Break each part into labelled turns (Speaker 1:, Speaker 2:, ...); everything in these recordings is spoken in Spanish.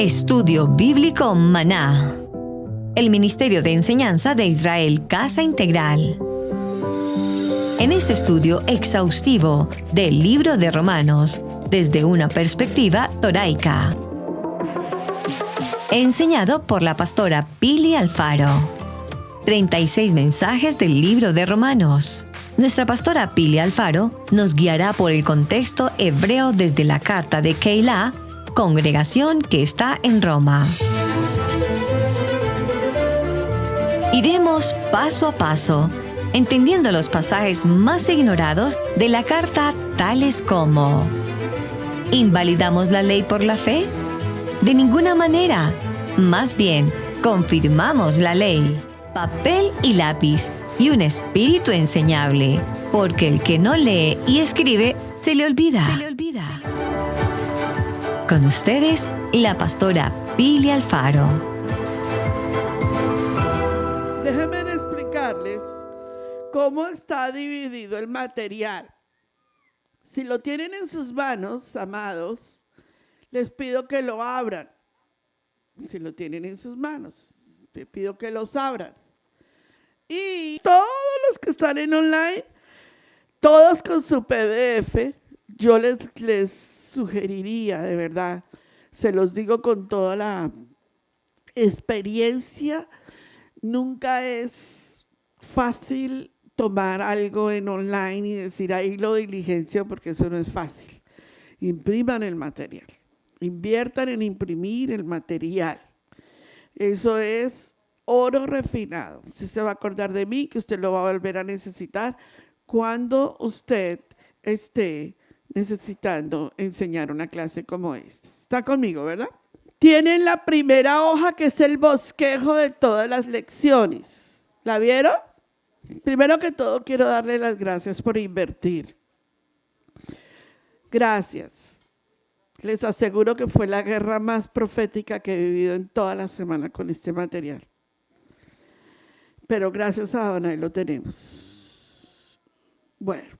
Speaker 1: Estudio Bíblico Maná. El Ministerio de Enseñanza de Israel Casa Integral. En este estudio exhaustivo del libro de Romanos, desde una perspectiva toraica. Enseñado por la pastora Pili Alfaro. 36 mensajes del libro de Romanos. Nuestra pastora Pili Alfaro nos guiará por el contexto hebreo desde la carta de Keilah, congregación que está en Roma. Iremos paso a paso, entendiendo los pasajes más ignorados de la carta, tales como: ¿invalidamos la ley por la fe? De ninguna manera. Más bien, confirmamos la ley. Papel y lápiz y un espíritu enseñable, porque el que no lee y escribe, se le olvida. Con ustedes, la pastora Pili Alfaro.
Speaker 2: Déjenme explicarles cómo está dividido el material. Si lo tienen en sus manos, amados, les pido que lo abran. Si lo tienen en sus manos, les pido que los abran. Y todos los que están en online, todos con su PDF, yo les sugeriría, de verdad, se los digo con toda la experiencia, nunca es fácil tomar algo en online y decir ahí lo diligencio, porque eso no es fácil. Impriman el material, inviertan en imprimir el material. Eso es oro refinado. Usted se va a acordar de mí, que usted lo va a volver a necesitar cuando usted esté necesitando enseñar una clase como esta. Está conmigo, ¿verdad? Tienen la primera hoja, que es el bosquejo de todas las lecciones. ¿La vieron? Primero que todo, quiero darle las gracias por invertir. Gracias. Les aseguro que fue la guerra más profética que he vivido en toda la semana con este material. Pero gracias a Adonai lo tenemos. Bueno,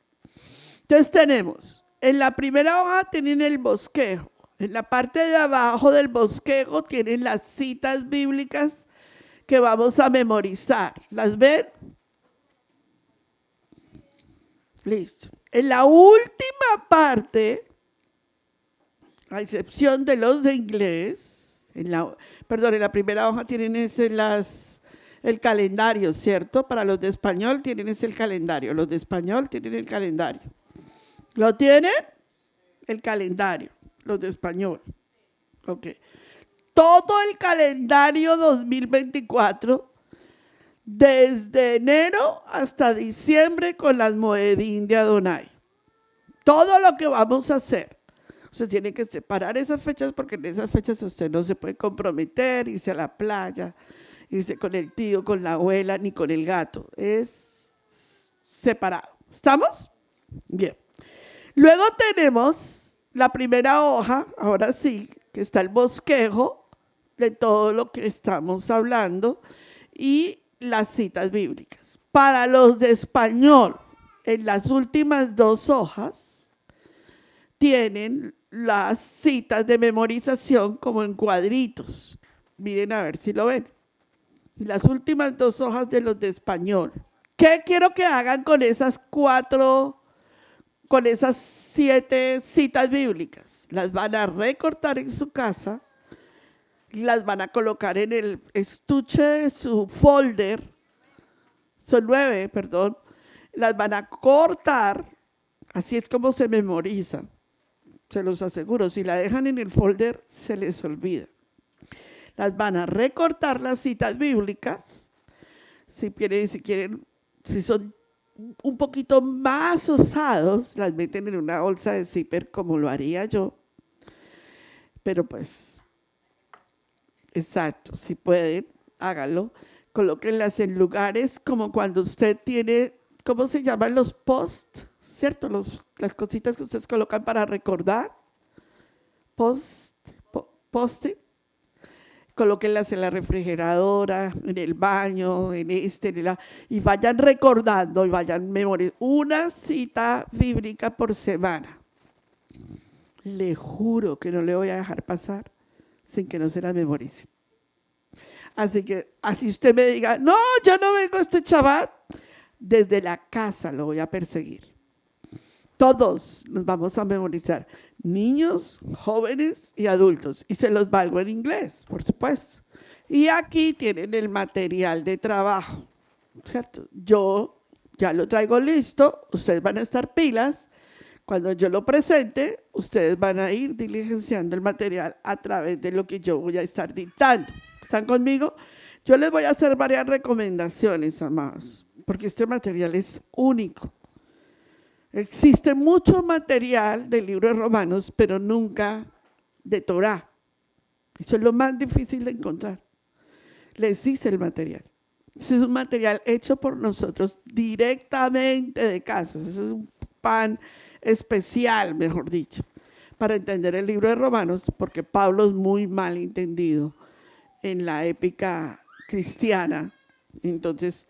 Speaker 2: entonces tenemos, en la primera hoja tienen el bosquejo. En la parte de abajo del bosquejo tienen las citas bíblicas que vamos a memorizar. ¿Las ven? Listo. En la última parte, a excepción de los de inglés, en la primera hoja tienen el calendario, ¿cierto? Para los de español tienen el calendario. Los de español tienen el calendario. ¿Lo tienen? El calendario. Los de español. Ok. Todo el calendario 2024, desde enero hasta diciembre, con las Moedín de Adonai. Todo lo que vamos a hacer. Usted tiene que separar esas fechas, porque en esas fechas usted no se puede comprometer, irse a la playa, irse con el tío, con la abuela, ni con el gato. Es separado. ¿Estamos? Bien. Luego tenemos la primera hoja, ahora sí, que está el bosquejo de todo lo que estamos hablando y las citas bíblicas. Para los de español, en las últimas dos hojas, tienen las citas de memorización como en cuadritos. Miren a ver si lo ven. Las últimas dos hojas de los de español. ¿Qué quiero que hagan con esas 7 citas bíblicas? Las van a recortar en su casa, las van a colocar en el estuche de su folder, son 9, perdón, las van a cortar, así es como se memoriza, se los aseguro. Si la dejan en el folder, se les olvida. Las van a recortar las citas bíblicas, si son un poquito más osados, las meten en una bolsa de zipper, como lo haría yo. Pero pues, exacto, si pueden, háganlo. Colóquenlas en lugares como cuando usted tiene, ¿cómo se llaman los post? ¿Cierto? Las cositas que ustedes colocan para recordar. Post-it. Colóquenlas en la refrigeradora, en el baño, y vayan recordando y vayan memorizando. Una cita bíblica por semana. Le juro que no le voy a dejar pasar sin que no se las memoricen. Así que, así usted me diga, no, yo no vengo a este Shabbat, desde la casa lo voy a perseguir. Todos nos vamos a memorizar, niños, jóvenes y adultos, y se los valgo en inglés, por supuesto. Y aquí tienen el material de trabajo, ¿cierto? Yo ya lo traigo listo, ustedes van a estar pilas. Cuando yo lo presente, ustedes van a ir diligenciando el material a través de lo que yo voy a estar dictando. ¿Están conmigo? Yo les voy a hacer varias recomendaciones, amados, porque este material es único. Existe mucho material del libro de Romanos, pero nunca de Torá. Eso es lo más difícil de encontrar. Les hice el material. Ese es un material hecho por nosotros directamente de casa. Ese es un pan especial, mejor dicho, para entender el libro de Romanos, porque Pablo es muy mal entendido en la épica cristiana. Entonces,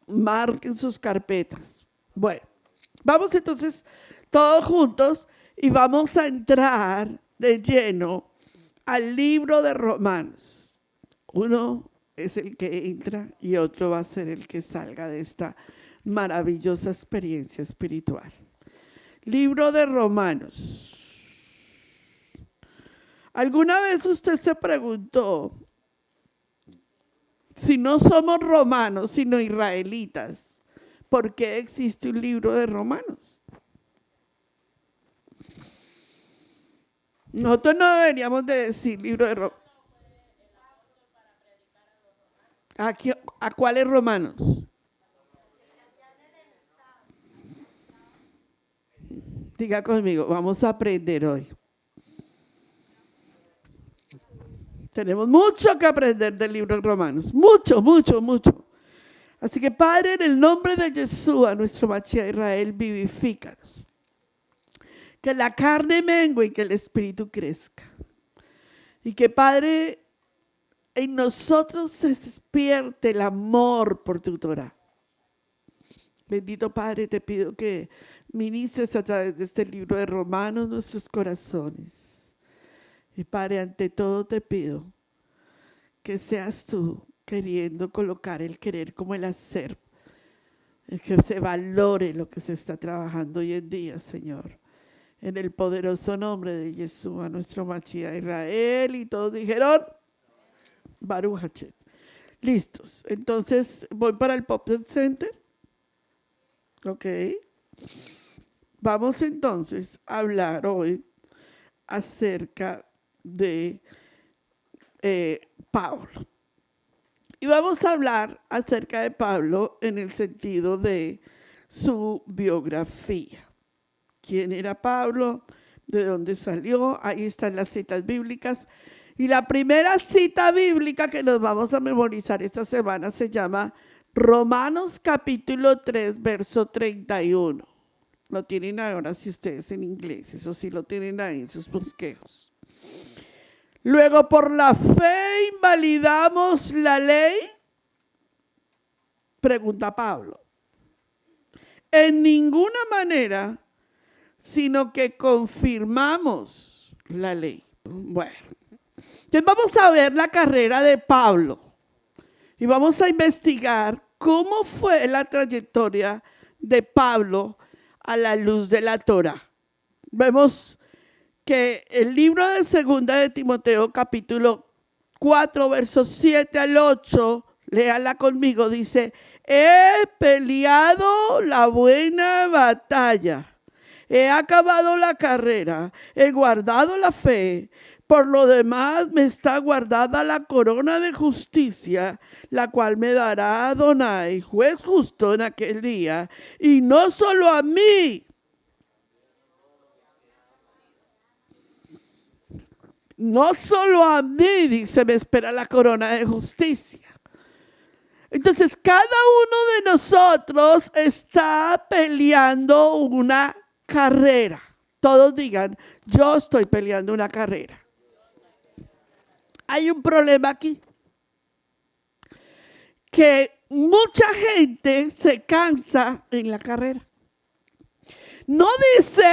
Speaker 2: marquen sus carpetas. Bueno, vamos entonces todos juntos y vamos a entrar de lleno al libro de Romanos. Uno es el que entra y otro va a ser el que salga de esta maravillosa experiencia espiritual. Libro de Romanos. ¿Alguna vez usted se preguntó, si no somos romanos, sino israelitas, por qué existe un libro de Romanos? Nosotros no deberíamos de decir libro de Romanos. ¿A cuáles romanos? Diga conmigo, vamos a aprender hoy. Tenemos mucho que aprender del libro de Romanos, mucho, mucho, mucho. Así que Padre, en el nombre de Yeshua, nuestro Mashiach Israel, vivifícanos. Que la carne mengue y que el espíritu crezca. Y que Padre, en nosotros se despierte el amor por tu Torah. Bendito Padre, te pido que ministres a través de este libro de Romanos nuestros corazones. Y Padre, ante todo te pido que seas tú queriendo colocar el querer como el hacer, que se valore lo que se está trabajando hoy en día, Señor. En el poderoso nombre de Yeshua, nuestro Mashiach Israel, y todos dijeron, Baruch Hashem. Listos. Entonces, voy para el Pop Center. Ok. Vamos entonces a hablar hoy acerca de Pablo. Y vamos a hablar acerca de Pablo en el sentido de su biografía. ¿Quién era Pablo? ¿De dónde salió? Ahí están las citas bíblicas. Y la primera cita bíblica que nos vamos a memorizar esta semana se llama Romanos capítulo 3, verso 31. Lo tienen ahora si ustedes en inglés, eso sí lo tienen ahí en sus bosquejos. Luego, por la fe invalidamos la ley, pregunta Pablo. En ninguna manera, sino que confirmamos la ley. Bueno, entonces vamos a ver la carrera de Pablo y vamos a investigar cómo fue la trayectoria de Pablo a la luz de la Torá. Vemos que el libro de Segunda de Timoteo, capítulo 4, versos 7 al 8, léala conmigo, dice: he peleado la buena batalla, he acabado la carrera, he guardado la fe. Por lo demás me está guardada la corona de justicia, la cual me dará Adonai, juez justo en aquel día, y no solo a mí. No solo a mí, dice, me espera la corona de justicia. Entonces, cada uno de nosotros está peleando una carrera. Todos digan, yo estoy peleando una carrera. Hay un problema aquí, que mucha gente se cansa en la carrera. No dice,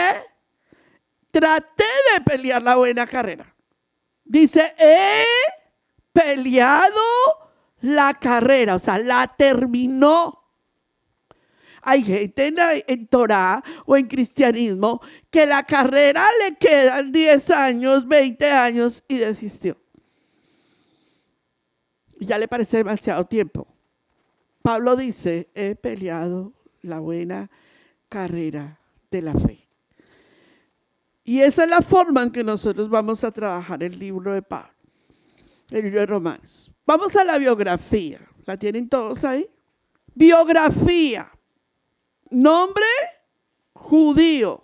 Speaker 2: traté de pelear la buena carrera. Dice, he peleado la carrera, o sea, la terminó. Hay gente en Torah o en cristianismo que la carrera le quedan 10 años, 20 años y desistió. Y ya le parece demasiado tiempo. Pablo dice, he peleado la buena carrera de la fe. Y esa es la forma en que nosotros vamos a trabajar el libro de Pablo, el libro de Romanos. Vamos a la biografía. ¿La tienen todos ahí? Biografía. Nombre judío.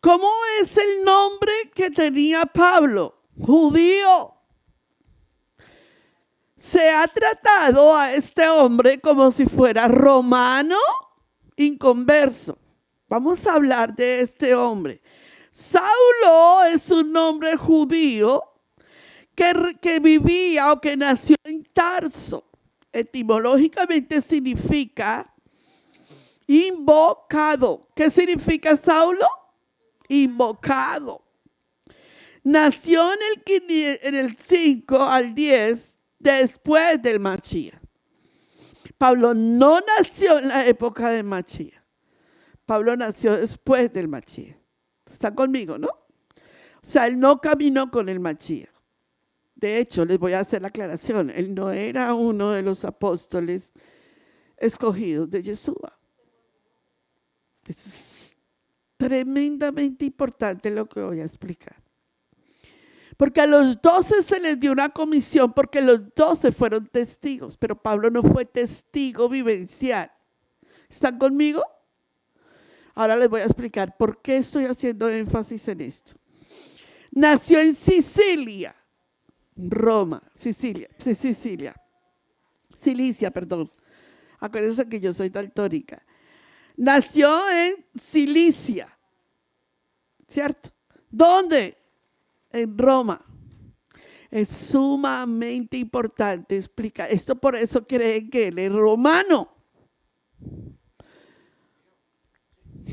Speaker 2: ¿Cómo es el nombre que tenía Pablo? Judío. Se ha tratado a este hombre como si fuera romano inconverso. Vamos a hablar de este hombre. Saulo es un nombre judío que vivía o que nació en Tarso. Etimológicamente significa invocado. ¿Qué significa Saulo? Invocado. Nació en el 5 al 10 después del Mashiach. Pablo no nació en la época de Mashiach. Pablo nació después del Mashiach. ¿Están conmigo, no? O sea, él no caminó con el Mashiach. De hecho, les voy a hacer la aclaración. Él no era uno de los apóstoles escogidos de Yeshua. Es tremendamente importante lo que voy a explicar. Porque a los 12 se les dio una comisión porque los 12 fueron testigos, pero Pablo no fue testigo vivencial. ¿Están conmigo? Ahora les voy a explicar por qué estoy haciendo énfasis en esto. Nació en Sicilia, Roma, Cilicia, perdón. Acuérdense que yo soy daltónica. Nació en Cilicia, ¿cierto? ¿Dónde? En Roma. Es sumamente importante explicar esto, por eso creen que él es romano.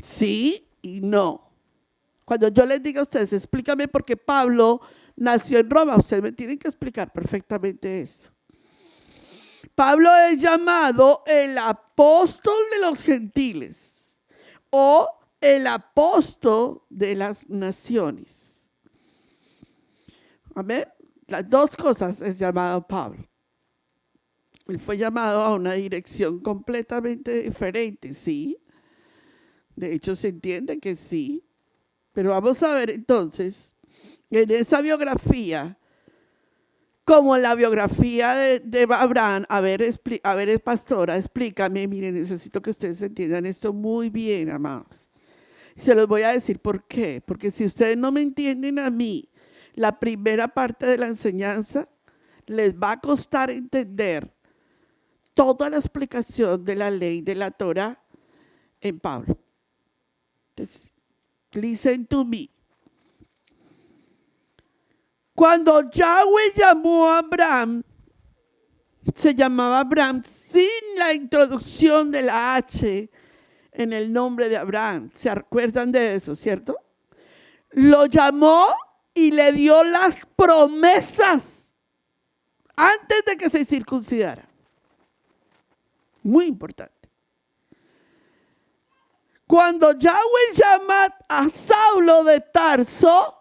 Speaker 2: Sí y no. Cuando yo les diga a ustedes, explícame por qué Pablo nació en Roma, ustedes me tienen que explicar perfectamente eso. Pablo es llamado el apóstol de los gentiles o el apóstol de las naciones. Amén. Las dos cosas es llamado Pablo. Él fue llamado a una dirección completamente diferente, sí. De hecho, se entiende que sí. Pero vamos a ver entonces, en esa biografía, como en la biografía de Abraham, a ver, pastora, explícame, miren, necesito que ustedes entiendan esto muy bien, amados. Y se los voy a decir por qué. Porque si ustedes no me entienden a mí, la primera parte de la enseñanza, les va a costar entender toda la explicación de la ley de la Torah en Pablo. Entonces, listen to me. Cuando Yahweh llamó a Abraham, se llamaba Abraham sin la introducción de la H en el nombre de Abraham. ¿Se acuerdan de eso, cierto? Lo llamó y le dio las promesas antes de que se circuncidara. Muy importante. Cuando Yahweh llama a Saulo de Tarso,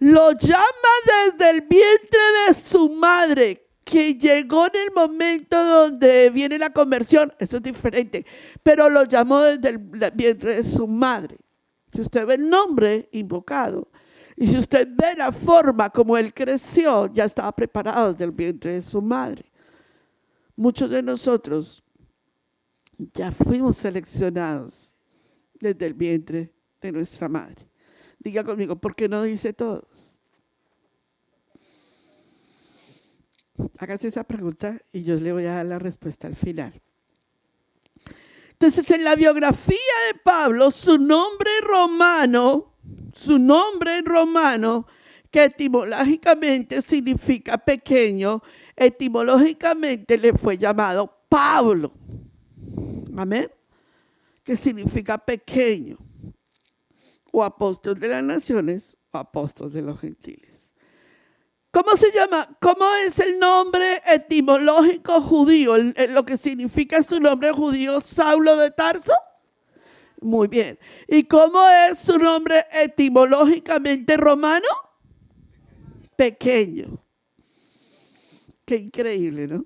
Speaker 2: lo llama desde el vientre de su madre, que llegó en el momento donde viene la conversión. Eso es diferente, pero lo llamó desde el vientre de su madre. Si usted ve el nombre invocado y si usted ve la forma como él creció, ya estaba preparado desde el vientre de su madre. Muchos de nosotros ya fuimos seleccionados desde el vientre de nuestra madre. Diga conmigo, ¿por qué no dice todos? Hágase esa pregunta y yo le voy a dar la respuesta al final. Entonces, en la biografía de Pablo, su nombre romano, que etimológicamente significa pequeño, etimológicamente le fue llamado Pablo. Amén. Que significa pequeño, o apóstol de las naciones, o apóstol de los gentiles. ¿Cómo se llama? ¿Cómo es el nombre etimológico judío? Lo que significa su nombre judío, Saulo de Tarso. Muy bien. ¿Y cómo es su nombre etimológicamente romano? Pequeño. Qué increíble, ¿no?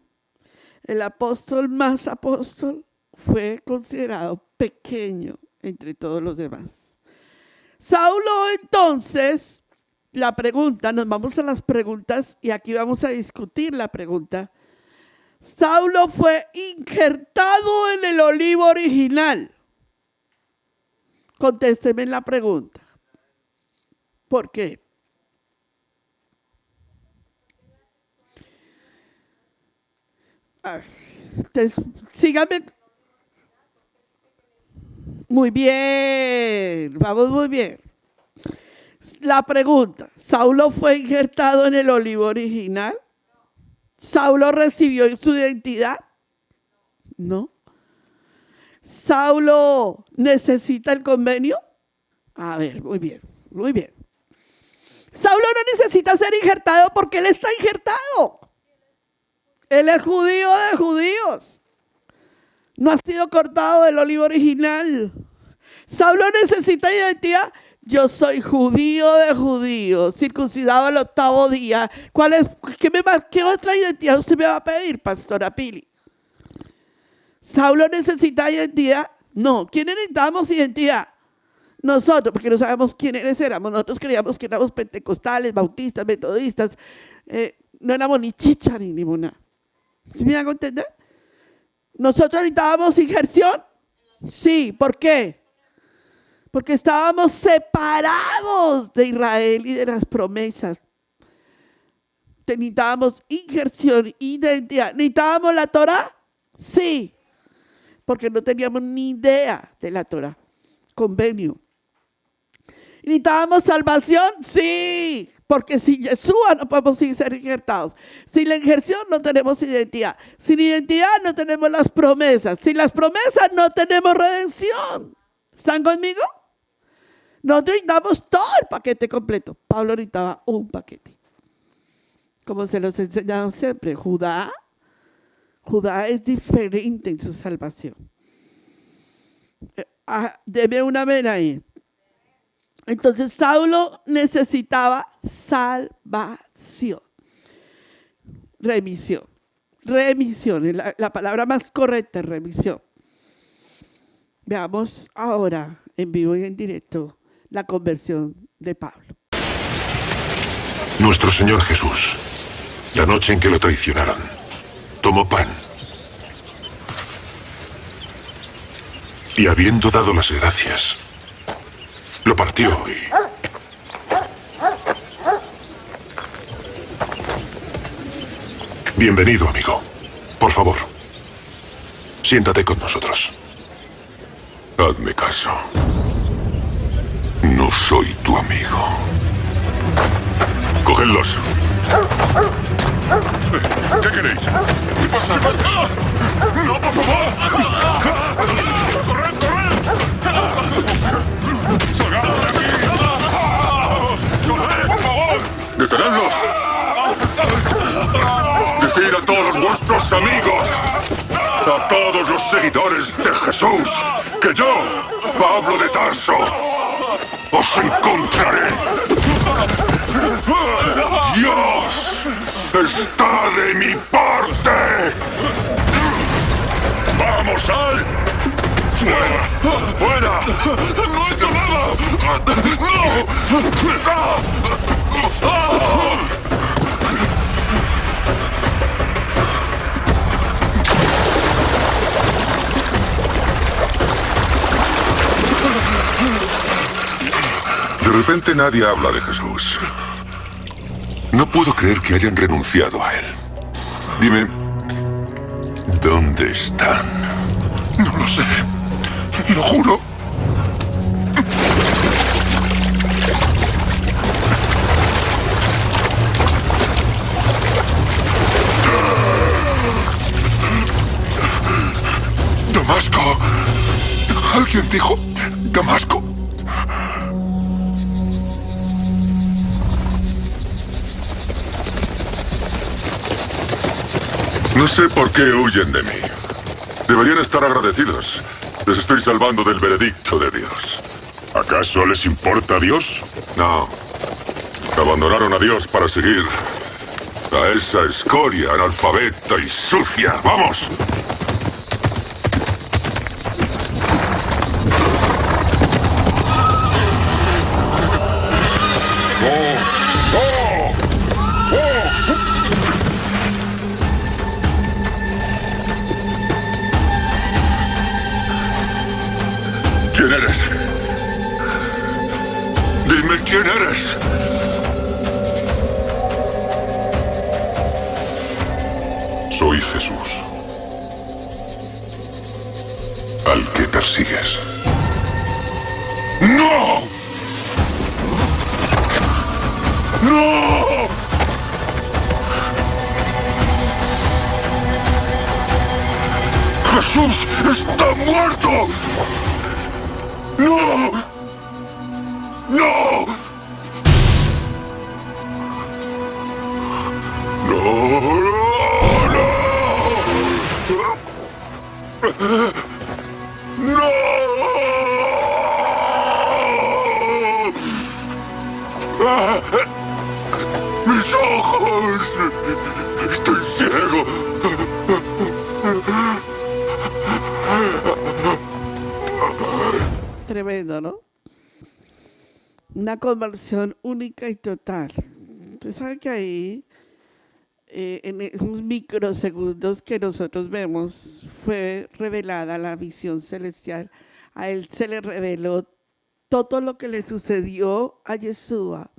Speaker 2: El apóstol más apóstol fue considerado pequeño entre todos los demás. Saulo, entonces, la pregunta, nos vamos a las preguntas y aquí vamos a discutir la pregunta. Saulo fue injertado en el olivo original. Contésteme la pregunta. ¿Por qué? A ver, entonces, síganme. Muy bien, vamos muy bien. La pregunta, ¿Saulo fue injertado en el olivo original? ¿Saulo recibió su identidad? No. ¿Saulo necesita el convenio? A ver, muy bien, muy bien. Saulo no necesita ser injertado porque él está injertado. Él es judío de judíos. No ha sido cortado del olivo original. Saulo necesita identidad. Yo soy judío de judíos, circuncidado al 8º día. ¿Qué otra identidad usted me va a pedir, pastora Pili? ¿Saulo necesita identidad? No. ¿Quiénes necesitamos identidad? Nosotros, porque no sabemos quiénes éramos. Nosotros creíamos que éramos pentecostales, bautistas, metodistas. No éramos ni chicha ni limona. ¿Sí me hago entender? ¿Nosotros necesitábamos injerción? Sí. ¿Por qué? Porque estábamos separados de Israel y de las promesas. Necesitábamos injerción, identidad. ¿Necesitábamos la Torá? Sí. Porque no teníamos ni idea de la Torá. Convenio. ¿Necesitábamos salvación? Sí. Porque sin Yeshua no podemos ser injertados. Sin la injerción no tenemos identidad. Sin identidad no tenemos las promesas. Sin las promesas no tenemos redención. ¿Están conmigo? Nosotros necesitamos todo el paquete completo. Pablo necesitaba un paquete. Como se los he enseñado siempre, Judá es diferente en su salvación. Deme una amén ahí. Entonces Saulo necesitaba salvación. Remisión. Remisión, la palabra más correcta es remisión. Veamos ahora en vivo y en directo la conversión de Pablo.
Speaker 3: Nuestro Señor Jesús, la noche en que lo traicionaron, tomó pan y, habiendo dado las gracias, lo partió y... Bienvenido, amigo. Por favor, siéntate con nosotros. Hazme caso. No soy tu amigo. ¡Cogedlos! ¿Qué queréis? ¿Qué pasa? ¡No, por favor! ¡Corred, corred! ¡Salgamos de aquí! ¡Corred, por favor! ¡Detenedlos! Decid a todos vuestros amigos, a todos los seguidores de Jesús, que yo, Pablo de Tarso, os encontraré. Dios está de mi parte. ¡Vamos, sal! ¡Fuera! ¡Fuera! ¡No he hecho nada! ¡No! De repente nadie habla de Jesús. No puedo creer que hayan renunciado a él. Dime, ¿dónde están? No lo sé. Lo juro. Damasco. ¿Alguien dijo Damasco? No sé por qué huyen de mí. Deberían estar agradecidos. Les estoy salvando del veredicto de Dios.
Speaker 4: ¿Acaso les importa Dios?
Speaker 3: No. Abandonaron a Dios para seguir a esa escoria analfabeta y sucia. ¡Vamos! ¿Quién eres? Dime quién eres.
Speaker 4: Soy Jesús, al que persigues.
Speaker 3: ¡No! ¡No! ¡Jesús está muerto! ¡No! ¡No! ¡Mis ojos! ¡Estoy ciego!
Speaker 2: Tremendo, ¿no? Una conversión única y total. Usted sabe que ahí, en esos microsegundos que nosotros vemos, fue revelada la visión celestial. A él se le reveló todo lo que le sucedió a Yeshua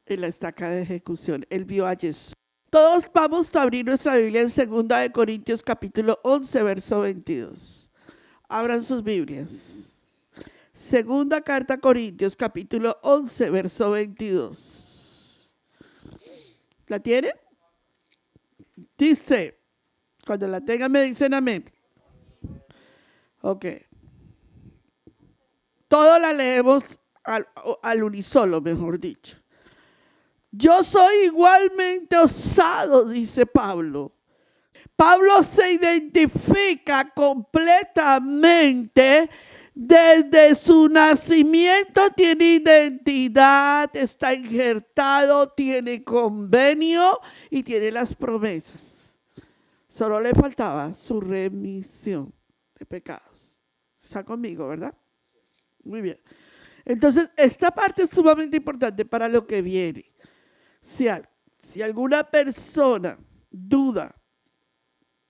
Speaker 2: en la estaca de ejecución. Él vio a Yeshua. Todos vamos a abrir nuestra Biblia en 2 de Corintios capítulo 11, verso 22. Abran sus Biblias. Segunda carta a Corintios, capítulo 11, verso 22. ¿La tienen? Dice, cuando la tengan me dicen amén. Ok. Todo la leemos al unísono, mejor dicho. Yo soy igualmente osado, dice Pablo. Pablo se identifica completamente. Desde su nacimiento tiene identidad, está injertado, tiene convenio y tiene las promesas. Solo le faltaba su remisión de pecados. ¿Está conmigo, verdad? Muy bien. Entonces, esta parte es sumamente importante para lo que viene. Si alguna persona duda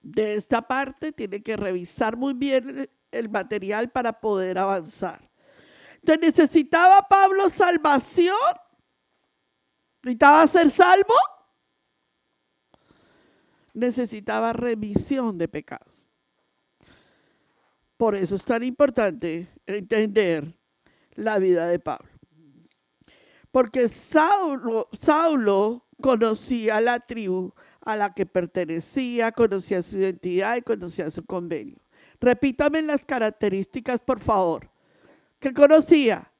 Speaker 2: de esta parte, tiene que revisar muy bien el material para poder avanzar. Entonces, ¿necesitaba Pablo salvación? ¿Necesitaba ser salvo? Necesitaba remisión de pecados. Por eso es tan importante entender la vida de Pablo. Porque Saulo conocía la tribu a la que pertenecía, conocía su identidad y conocía su convenio. Repítame las características, por favor. ¿Qué conocía?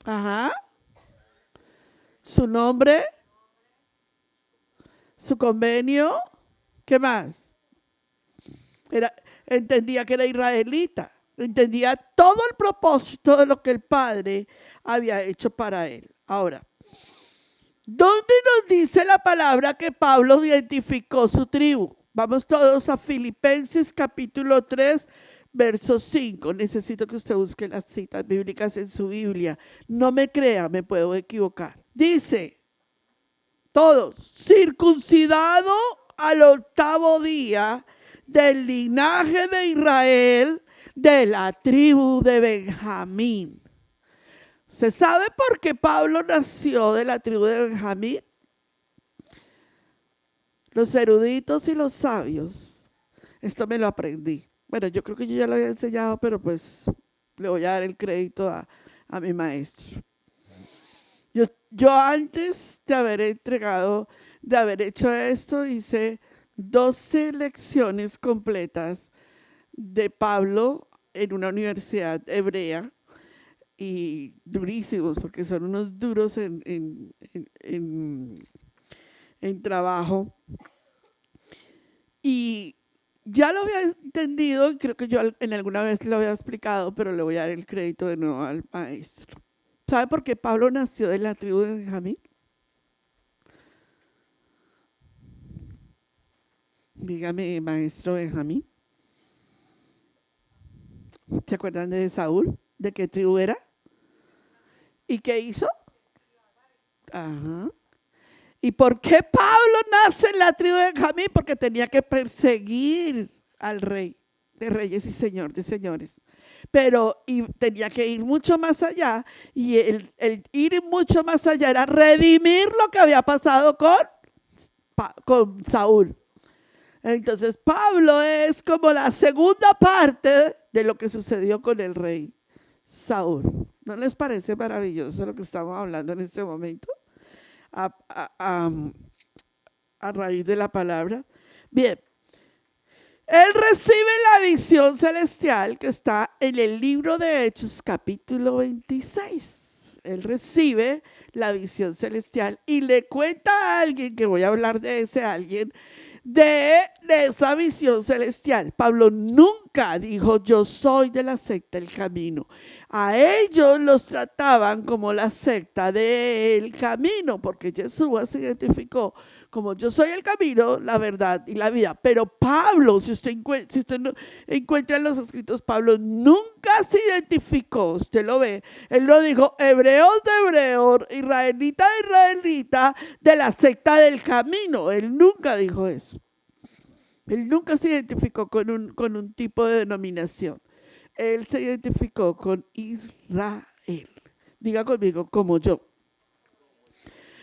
Speaker 2: Ajá. Su nombre. Su convenio. ¿Qué más? Entendía que era israelita. Entendía todo el propósito de lo que el Padre había hecho para él. Ahora, ¿dónde nos dice la palabra que Pablo identificó su tribu? Vamos todos a Filipenses capítulo 3, verso 5. Necesito que usted busque las citas bíblicas en su Biblia. No me crea, me puedo equivocar. Dice, todos, circuncidado al 8º día del linaje de Israel, de la tribu de Benjamín. ¿Se sabe por qué Pablo nació de la tribu de Benjamín? Los eruditos y los sabios, esto me lo aprendí. Bueno, yo creo que yo ya lo había enseñado, pero pues le voy a dar el crédito a mi maestro. Yo antes de haber hecho esto, hice 12 lecciones completas de Pablo en una universidad hebrea, y durísimos, porque son unos duros en en trabajo. Y ya lo había entendido, creo que yo en alguna vez lo había explicado, pero le voy a dar el crédito de nuevo al maestro. ¿Sabe por qué Pablo nació de la tribu de Benjamín? Dígame, maestro Benjamín. ¿Se acuerdan de Saúl? ¿De qué tribu era? ¿Y qué hizo? Ajá. ¿Y por qué Pablo nace en la tribu de Benjamín? Porque tenía que perseguir al rey de reyes y señor de señores. Pero tenía que ir mucho más allá, y el ir mucho más allá era redimir lo que había pasado con Saúl. Entonces Pablo es como la segunda parte de lo que sucedió con el rey Saúl. ¿No les parece maravilloso lo que estamos hablando en este momento? A raíz de la palabra. Bien, él recibe la visión celestial que está en el libro de Hechos capítulo 26. Él recibe la visión celestial y le cuenta a alguien, que voy a hablar de ese alguien, de esa visión celestial. Pablo nunca dijo: yo soy de la secta El Camino. A ellos los trataban como la secta del Camino, porque Yeshua se identificó como: yo soy el camino, la verdad y la vida. Pero Pablo, si usted no encuentra en los escritos, Pablo nunca se identificó. Usted lo ve, él lo dijo: hebreos de hebreos, israelita de israelita, de la secta del Camino. Él nunca dijo eso. Él nunca se identificó con un tipo de denominación. Él se identificó con Israel. Diga conmigo: como yo.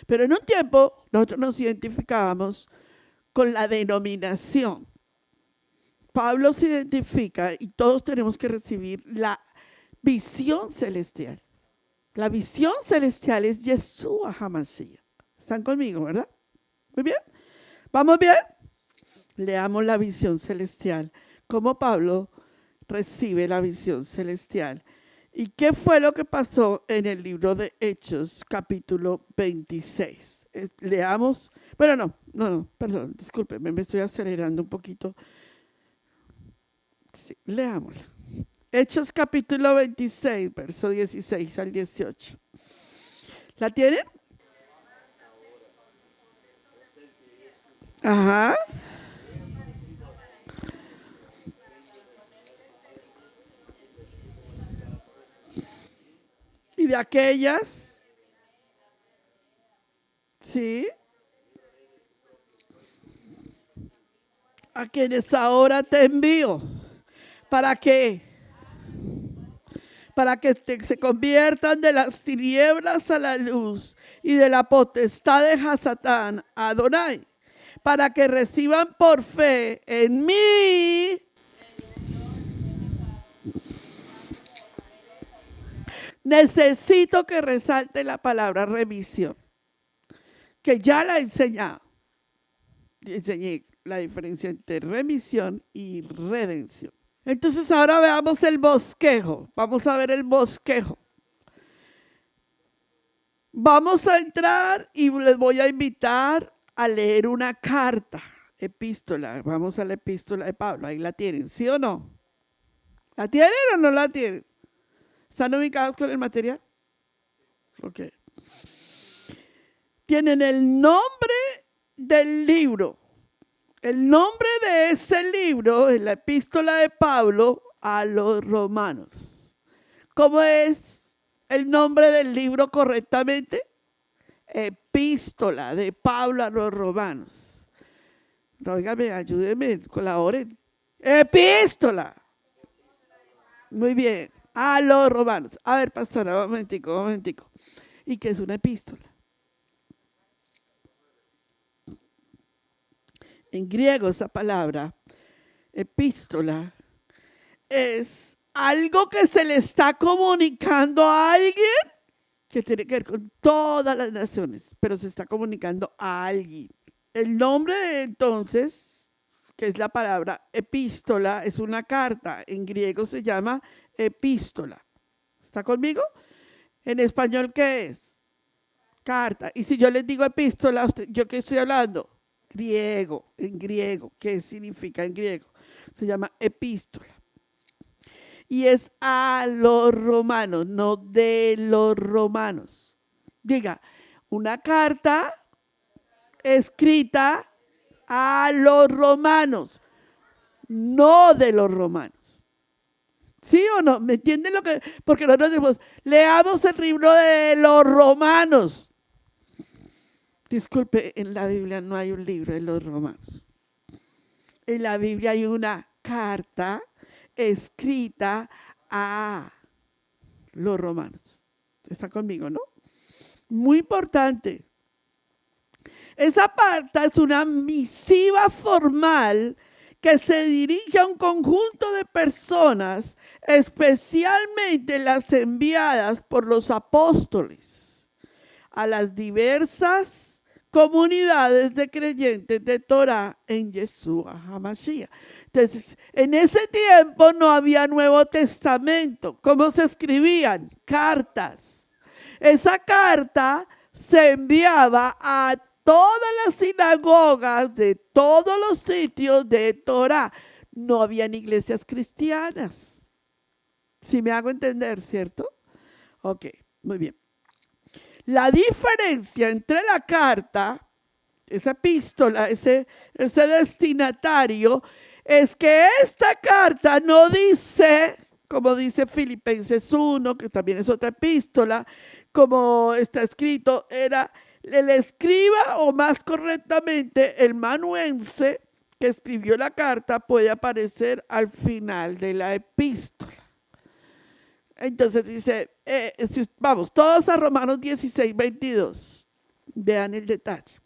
Speaker 2: Pero en un tiempo nosotros nos identificábamos con la denominación. Pablo se identifica, y todos tenemos que recibir la visión celestial. La visión celestial es Yeshua HaMashiach. ¿Están conmigo, verdad? Muy bien. ¿Vamos bien? Leamos la visión celestial. Cómo Pablo recibe la visión celestial. ¿Y qué fue lo que pasó en el libro de Hechos, capítulo 26? Leamos. Bueno, no, perdón, discúlpenme, me estoy acelerando un poquito. Sí, leámosla. Hechos, capítulo 26, verso 16 al 18. ¿La tienen? Ajá. Y de aquellas, ¿sí?, a quienes ahora te envío. ¿Para qué? Para que se conviertan de las tinieblas a la luz y de la potestad de Satán a Adonai, para que reciban por fe en mí necesito que resalte la palabra remisión, que ya la he enseñado. Enseñé la diferencia entre remisión y redención. Entonces ahora veamos el bosquejo. Vamos a ver el bosquejo. Vamos a entrar y les voy a invitar a leer una carta, epístola. Vamos a la epístola de Pablo. Ahí la tienen, ¿sí o no? ¿La tienen o no la tienen? ¿Están ubicados con el material? Ok. Tienen el nombre del libro. El nombre de ese libro es la epístola de Pablo a los romanos. ¿Cómo es el nombre del libro correctamente? Epístola de Pablo a los romanos. Óigame, ayúdenme, colaboren. Epístola. Muy bien. A los romanos. A ver, pastora, un momentico. ¿Y qué es una epístola? En griego esa palabra, epístola, es algo que se le está comunicando a alguien, que tiene que ver con todas las naciones, pero se está comunicando a alguien. El nombre entonces, que es la palabra epístola, es una carta. En griego se llama epístola. ¿Está conmigo? En español, ¿qué es? Carta. Y si yo les digo epístola, ¿yo qué estoy hablando? Griego, en griego. ¿Qué significa en griego? Se llama epístola. Y es a los romanos, no de los romanos. Diga, una carta escrita a los romanos, no de los romanos. ¿Sí o no? ¿Me entienden lo que? Porque nosotros decimos, leamos el libro de los romanos. Disculpe, en la Biblia no hay un libro de los romanos. En la Biblia hay una carta escrita a los romanos. ¿Está conmigo, no? Muy importante. Esa carta es una misiva formal que se dirige a un conjunto de personas, especialmente las enviadas por los apóstoles, a las diversas comunidades de creyentes de Torah en Yeshua HaMashiach. Entonces, en ese tiempo no había Nuevo Testamento. ¿Cómo se escribían? Cartas. Esa carta se enviaba a todas las sinagogas de todos los sitios de Torah. No habían iglesias cristianas. Si me hago entender, ¿cierto? Ok, muy bien. La diferencia entre la carta, esa epístola, ese destinatario, es que esta carta no dice, como dice Filipenses 1, que también es otra epístola, como está escrito, era el escriba, o más correctamente, el manuense que escribió la carta puede aparecer al final de la epístola. Entonces dice, vamos, todos a Romanos 16, 22. Vean el detalle.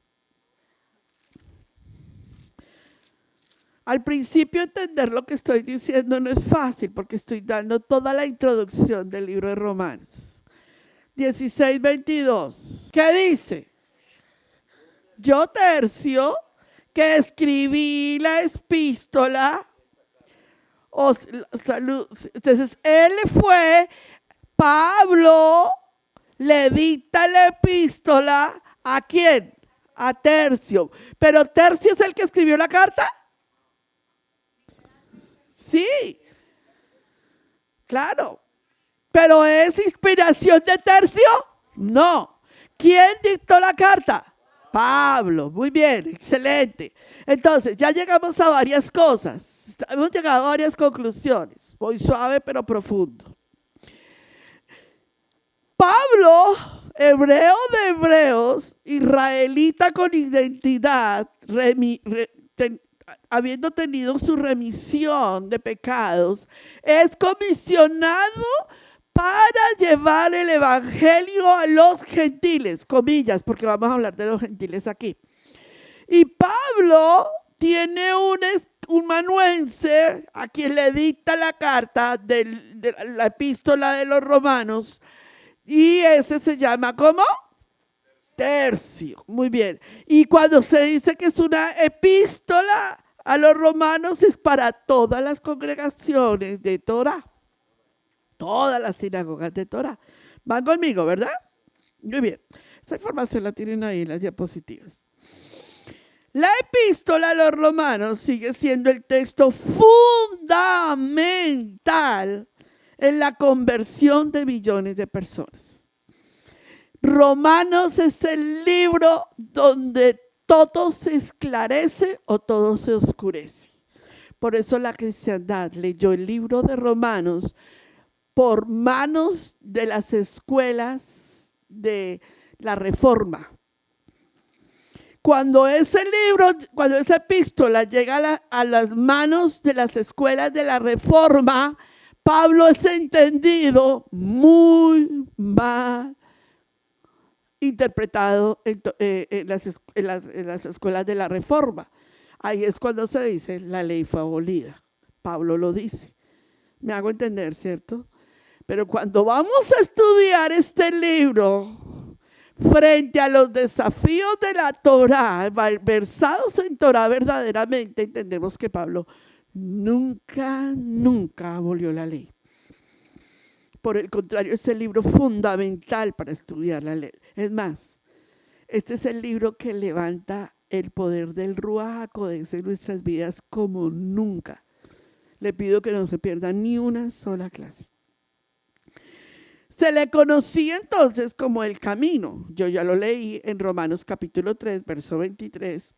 Speaker 2: Al principio entender lo que estoy diciendo no es fácil porque estoy dando toda la introducción del libro de Romanos. 16, 22. ¿Qué dice? Yo, Tercio, que escribí la epístola. Entonces, él fue, Pablo le dicta la epístola, ¿a quién? A Tercio. ¿Pero Tercio es el que escribió la carta? Sí, claro. ¿Pero es inspiración de Tercio? No. ¿Quién dictó la carta? Pablo. Muy bien, excelente. Entonces, ya llegamos a varias cosas. Hemos llegado a varias conclusiones. Voy suave pero profundo. Pablo, hebreo de hebreos, israelita con identidad, habiendo tenido su remisión de pecados, es comisionado para llevar el evangelio a los gentiles, comillas, porque vamos a hablar de los gentiles aquí. Y Pablo tiene un manuense a quien le dicta la carta de la epístola de los romanos, y ese se llama ¿cómo? Tercio. Muy bien. Y cuando se dice que es una epístola a los romanos, es para todas las congregaciones de Torah. Todas las sinagogas de Torah. Van conmigo, ¿verdad? Muy bien. Esa información la tienen ahí en las diapositivas. La epístola a los romanos sigue siendo el texto fundamental en la conversión de millones de personas. Romanos es el libro donde todo se esclarece o todo se oscurece. Por eso la cristiandad leyó el libro de Romanos por manos de las escuelas de la Reforma. Cuando esa epístola llega a las manos de las escuelas de la Reforma, Pablo es entendido muy mal interpretado en las escuelas de la Reforma. Ahí es cuando se dice la ley fue abolida. Pablo lo dice. Me hago entender, ¿cierto? Pero cuando vamos a estudiar este libro frente a los desafíos de la Torá, versados en Torá verdaderamente, entendemos que Pablo nunca abolió la ley. Por el contrario, es el libro fundamental para estudiar la ley. Es más, Este es el libro que levanta el poder del Ruach HaKodesh en nuestras vidas como nunca. Le pido que no se pierda ni una sola clase. Se le conocía entonces como el camino. Yo ya lo leí en Romanos capítulo 3, verso 23.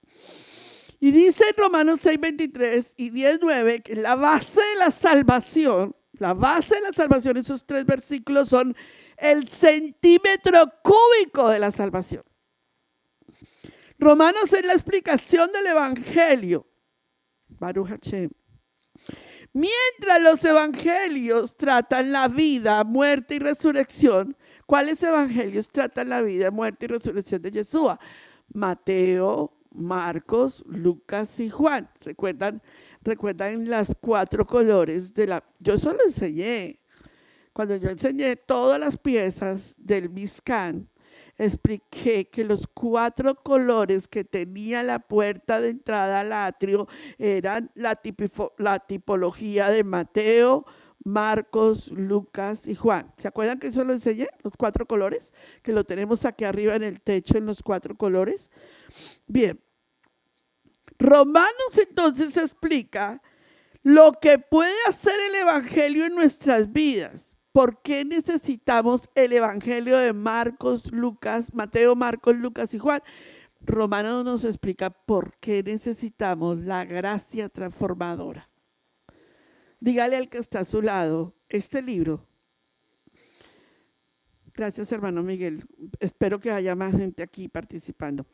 Speaker 2: Y dice en Romanos 6, 23 y 10, 9 que la base de la salvación, esos 3 versículos son el centímetro cúbico de la salvación. Romanos es la explicación del evangelio. Baruch Hashem. Mientras los evangelios tratan la vida, muerte y resurrección, ¿cuáles evangelios tratan la vida, muerte y resurrección de Yeshua? Mateo, Marcos, Lucas y Juan. ¿Recuerdan las 4 colores de la? Yo solo enseñé. Cuando yo enseñé todas las piezas del Mishkan, expliqué que los 4 colores que tenía la puerta de entrada al atrio eran la tipología de Mateo, Marcos, Lucas y Juan. ¿Se acuerdan que eso lo enseñé? Los 4 colores, que lo tenemos aquí arriba en el techo en los 4 colores. Bien. Romanos entonces explica lo que puede hacer el evangelio en nuestras vidas. ¿Por qué necesitamos el evangelio de Marcos, Lucas, Mateo, Marcos, Lucas y Juan? Romanos nos explica por qué necesitamos la gracia transformadora. Dígale al que está a su lado, este libro. Gracias, hermano Miguel. Espero que haya más gente aquí participando.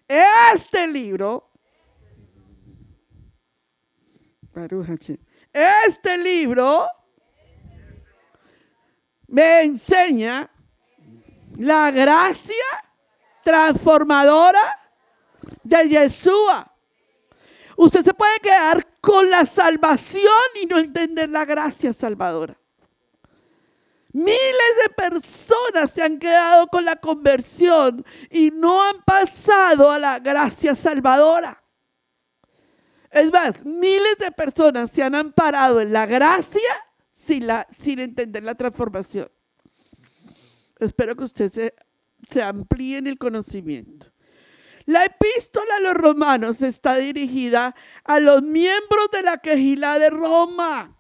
Speaker 2: Este libro, me enseña la gracia transformadora de Yeshua. Usted se puede quedar con la salvación y no entender la gracia salvadora. Miles de personas se han quedado con la conversión y no han pasado a la gracia salvadora. Es más, miles de personas se han amparado en la gracia sin entender la transformación. Espero que usted se amplíe en el conocimiento. La epístola a los romanos está dirigida a los miembros de la Quejilá de Roma,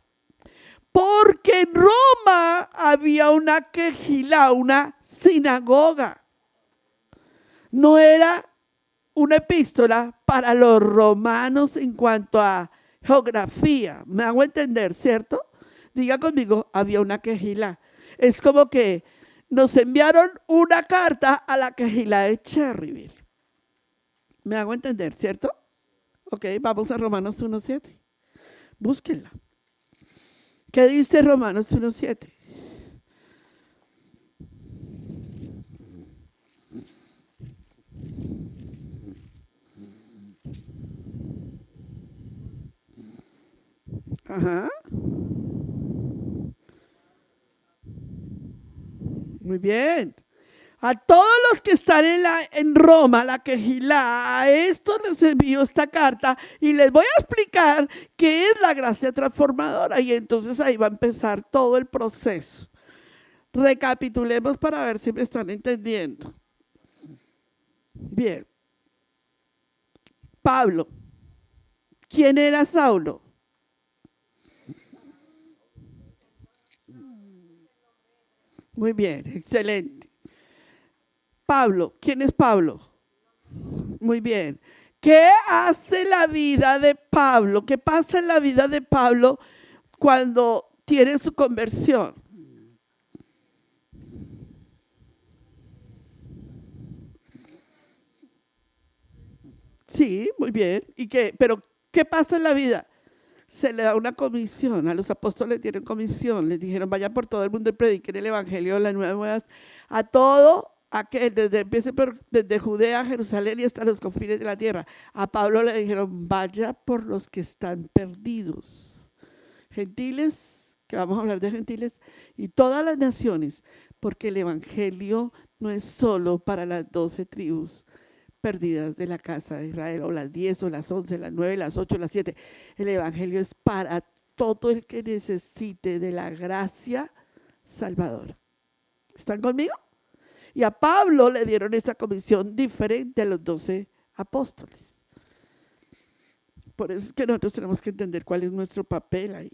Speaker 2: porque en Roma había una Quejilá, una sinagoga. No era una epístola para los romanos en cuanto a geografía. ¿Me hago entender, cierto? Diga conmigo, había una Quejilá. Es como que nos enviaron una carta a la Quejilá de Cherryville. ¿Me hago entender, cierto? Ok, vamos a Romanos 1:7. Búsquenla. ¿Qué dice Romanos 1:7? Ajá. Muy bien. A todos los que están en Roma, la Quejilá, a estos les envío esta carta y les voy a explicar qué es la gracia transformadora. Y entonces ahí va a empezar todo el proceso. Recapitulemos para ver si me están entendiendo. Bien. Pablo. ¿Quién era Saulo? Muy bien, excelente. Pablo, ¿quién es Pablo? Muy bien. ¿Qué hace la vida de Pablo? ¿Qué pasa en la vida de Pablo cuando tiene su conversión? Sí, muy bien. Pero ¿qué pasa en la vida? Se le da una comisión, a los apóstoles dieron comisión, les dijeron vayan por todo el mundo y prediquen el evangelio de las nuevas a todo aquel, desde Judea, Jerusalén y hasta los confines de la tierra. A Pablo le dijeron vaya por los que están perdidos, gentiles, que vamos a hablar de gentiles, y todas las naciones, porque el evangelio no es solo para las 12 tribus perdidas de la casa de Israel, o las 10, o las 11, las 9, las 8, las 7. El evangelio es para todo el que necesite de la gracia salvadora. ¿Están conmigo? Y a Pablo le dieron esa comisión diferente a los 12 apóstoles. Por eso es que nosotros tenemos que entender cuál es nuestro papel ahí.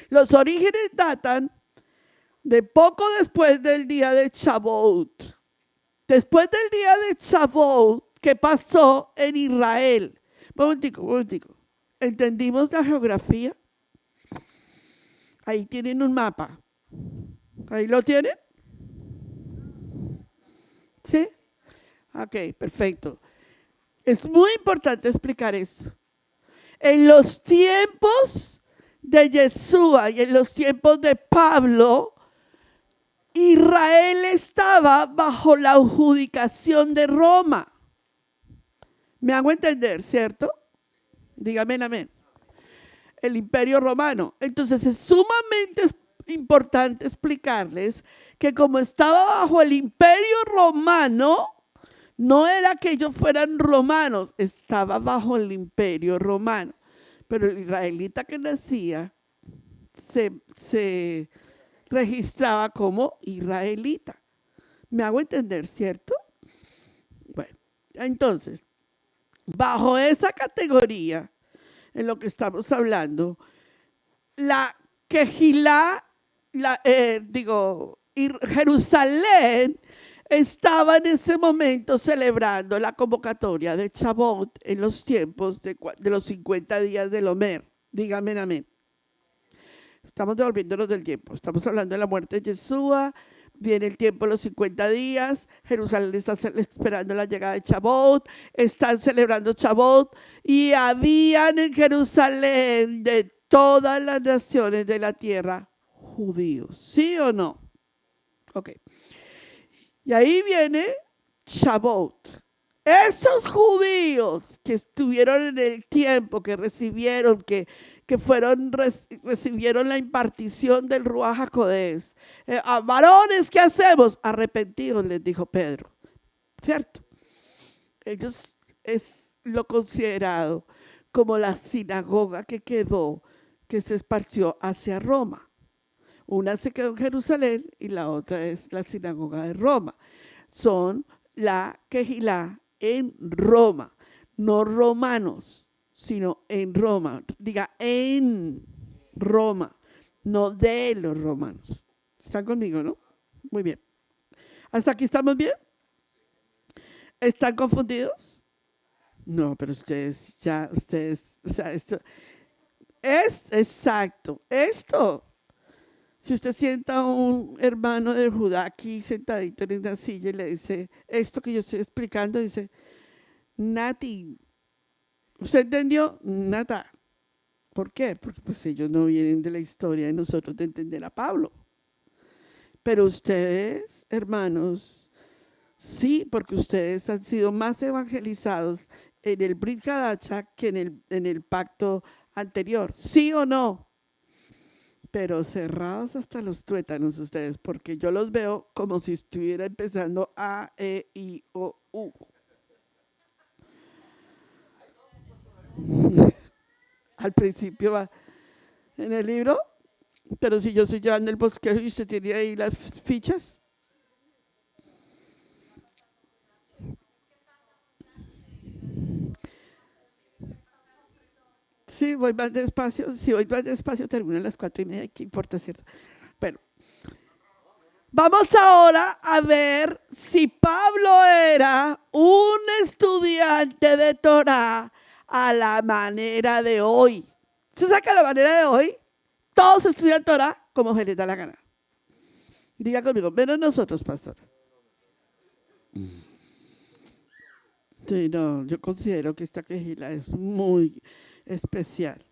Speaker 2: Los orígenes datan de poco después del día de Shavuot. Después del día de Shavuot, ¿qué pasó en Israel? Momentico. ¿Entendimos la geografía? Ahí tienen un mapa. ¿Ahí lo tienen? ¿Sí? Ok, perfecto. Es muy importante explicar esto. En los tiempos de Yeshua y en los tiempos de Pablo, Israel estaba bajo la adjudicación de Roma. ¿Me hago entender, cierto? Dígame amén. El Imperio Romano. Entonces es sumamente importante explicarles que como estaba bajo el Imperio Romano, no era que ellos fueran romanos, estaba bajo el Imperio Romano. Pero el israelita que nacía se registraba como israelita. ¿Me hago entender, cierto? Bueno, entonces, bajo esa categoría, en lo que estamos hablando, la Quejilá, Jerusalén estaba en ese momento celebrando la convocatoria de Shavuot en los tiempos de los 50 días del Omer. Dígame amén. Estamos devolviéndonos del tiempo. Estamos hablando de la muerte de Yeshua. Viene el tiempo de los 50 días. Jerusalén está esperando la llegada de Shavuot. Están celebrando Shavuot. Y habían en Jerusalén de todas las naciones de la tierra judíos. ¿Sí o no? Ok. Y ahí viene Shavuot. Esos judíos que estuvieron en el tiempo, que recibieron, recibieron la impartición del Ruach HaKodesh. Varones, ¿qué hacemos? Arrepentidos, les dijo Pedro. ¿Cierto? Ellos es lo considerado como la sinagoga que se esparció hacia Roma. Una se quedó en Jerusalén y la otra es la sinagoga de Roma. Son la Quejilá en Roma, no romanos, sino en Roma. Diga en Roma, no de los romanos. ¿Están conmigo, no? Muy bien. ¿Hasta aquí estamos bien? ¿Están confundidos? No, pero ustedes, o sea, esto es exacto. Esto. Si usted sienta a un hermano de Judá aquí sentadito en una silla y le dice esto que yo estoy explicando, dice, Nati, ¿usted entendió? Nada. ¿Por qué? Porque pues ellos no vienen de la historia de nosotros de entender a Pablo. Pero ustedes, hermanos, sí, porque ustedes han sido más evangelizados en el Brit Hadashah que en el pacto anterior. ¿Sí o no? Pero cerrados hasta los tuétanos ustedes, porque yo los veo como si estuviera empezando A, E, I, O, U. Al principio va en el libro, pero si yo estoy llevando el bosquejo y usted tiene ahí las fichas. Sí, voy más despacio. Si voy más despacio, termino a las 4:30. ¿Qué importa, cierto? Bueno, vamos ahora a ver si Pablo era un estudiante de Torah a la manera de hoy. ¿Se saca la manera de hoy? Todos estudian Torah como se les da la gana. Diga conmigo, menos nosotros, pastor. Sí, no, yo considero que esta quejila es muy especial.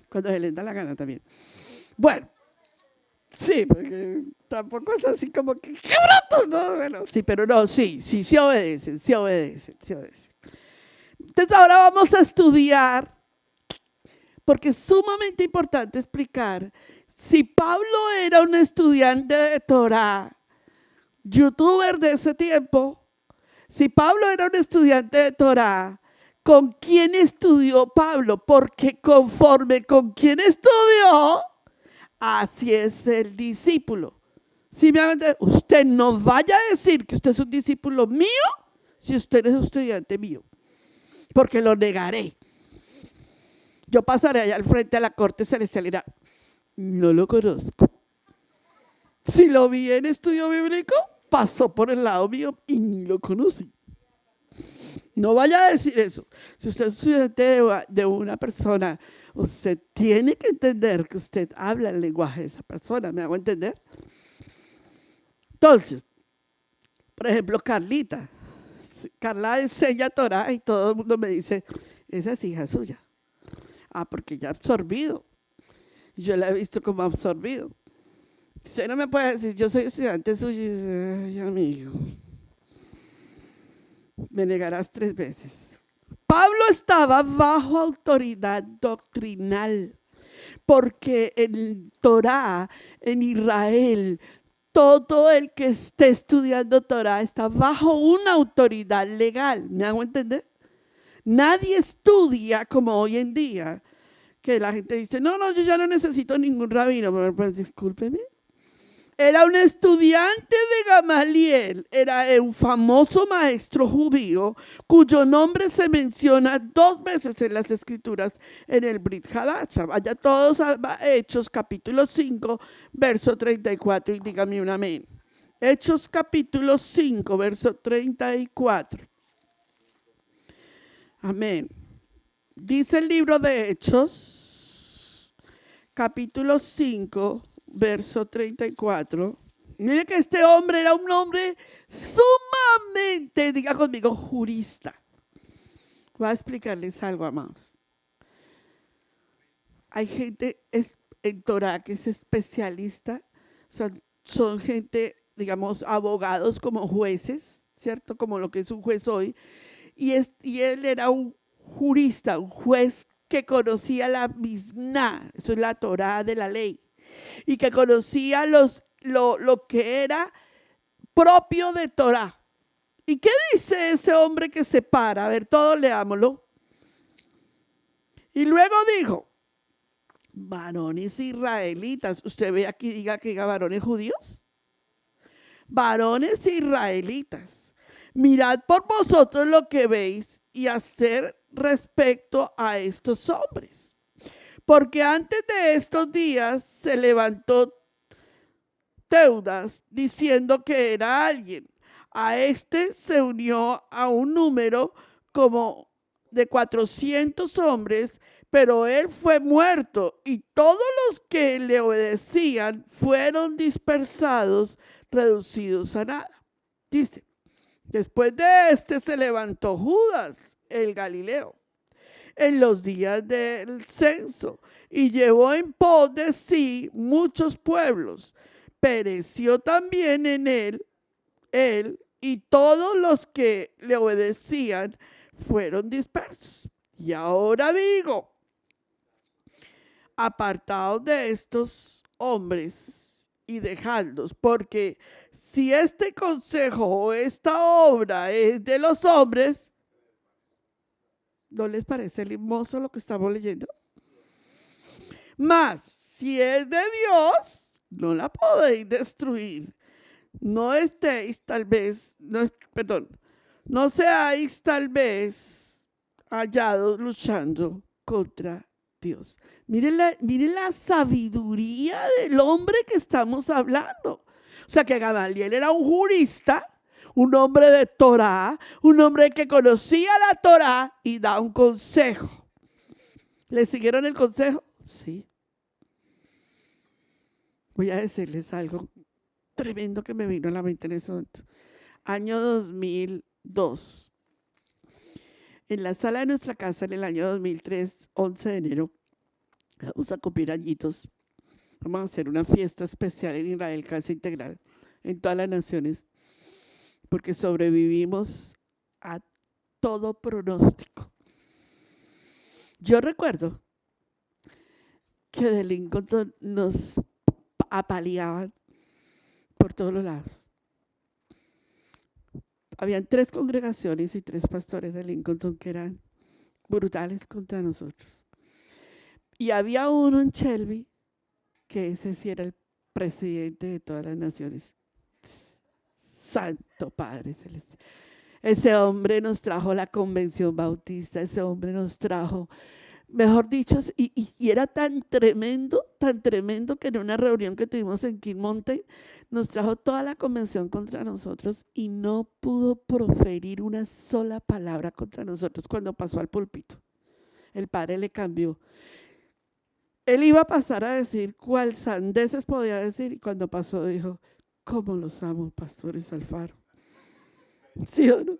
Speaker 2: Cuando se les da la gana también. Bueno, sí, porque tampoco es así como que ¡qué brutos! No, bueno, sí, pero no, sí obedecen. Entonces ahora vamos a estudiar, porque es sumamente importante explicar si Pablo era un estudiante de Torah, youtuber de ese tiempo. Si Pablo era un estudiante de Torah, ¿con quién estudió Pablo? Porque conforme con quién estudió, así es el discípulo. Si me hago entender, usted no vaya a decir que usted es un discípulo mío si usted es un estudiante mío, porque lo negaré. Yo pasaré allá al frente a la corte celestial y dirá, no lo conozco. Si lo vi en estudio bíblico, pasó por el lado mío y ni lo conocí. No vaya a decir eso. Si usted es estudiante de una persona, usted tiene que entender que usted habla el lenguaje de esa persona. ¿Me hago entender? Entonces, por ejemplo, Carlita. Carla enseña Torah y todo el mundo me dice, esa es hija suya. Ah, porque ya ha absorbido. Yo la he visto como absorbido. Usted no me puede decir, yo soy estudiante suyo. Ay, amigo, me negarás 3 veces. Pablo estaba bajo autoridad doctrinal, porque en Torah, en Israel, todo el que esté estudiando Torah está bajo una autoridad legal. ¿Me hago entender? Nadie estudia como hoy en día, que la gente dice, no, yo ya no necesito ningún rabino. Pues, discúlpeme. Era un estudiante de Gamaliel, era un famoso maestro judío cuyo nombre se menciona 2 veces en las escrituras en el Brit Hadashah. Vaya todos a Hechos capítulo 5, verso 34 y dígame un amén. Hechos capítulo 5, verso 34. Amén. Dice el libro de Hechos, capítulo 5, verso 34. Mire que este hombre era un hombre sumamente, diga conmigo, jurista. Voy a explicarles algo, amados. Hay gente en Torah que es especialista, son gente, digamos, abogados como jueces, ¿cierto? Como lo que es un juez hoy. Y él era un jurista, un juez que conocía la Misná, eso es la Torah de la ley, y que conocía lo que era propio de Torah. ¿Y qué dice ese hombre que se para? A ver, todos leámoslo. Y luego dijo, varones israelitas. ¿Usted ve aquí, diga que diga varones judíos? Varones israelitas, mirad por vosotros lo que veis y hacer respecto a estos hombres. Porque antes de estos días se levantó Teudas diciendo que era alguien. A este se unió a un número como de 400 hombres, pero él fue muerto y todos los que le obedecían fueron dispersados, reducidos a nada. Dice, después de este se levantó Judas, el Galileo, en los días del censo, y llevó en pos de sí muchos pueblos. Pereció también en él y todos los que le obedecían fueron dispersos. Y ahora digo, apartaos de estos hombres y dejadlos, porque si este consejo o esta obra es de los hombres, ¿no les parece hermoso lo que estamos leyendo? Mas, si es de Dios, no la podéis destruir. No estéis tal vez, no seáis tal vez hallados luchando contra Dios. Miren la sabiduría del hombre que estamos hablando. O sea que Gamaliel era un jurista, un hombre de Torah, un hombre que conocía la Torah y da un consejo. ¿Le siguieron el consejo? Sí. Voy a decirles algo tremendo que me vino a la mente en ese momento. Año 2002. En la sala de nuestra casa, en el año 2003, 11 de enero, vamos a cumplir añitos. Vamos a hacer una fiesta especial en Israel, casa integral, en todas las naciones, porque sobrevivimos a todo pronóstico. Yo recuerdo que de Lincoln nos apaleaban por todos los lados. Habían 3 congregaciones y 3 pastores de Lincoln que eran brutales contra nosotros. Y había uno en Shelby, que ese sí era el presidente de todas las naciones. Santo Padre Celestial. Ese hombre nos trajo la Convención Bautista, ese hombre nos trajo, mejor dicho, y era tan tremendo que en una reunión que tuvimos en King Mountain, nos trajo toda la convención contra nosotros y no pudo proferir una sola palabra contra nosotros cuando pasó al púlpito. El Padre le cambió. Él iba a pasar a decir cuál sandeces podía decir y cuando pasó dijo, ¿cómo los amo, pastores Alfaro? ¿Sí o no?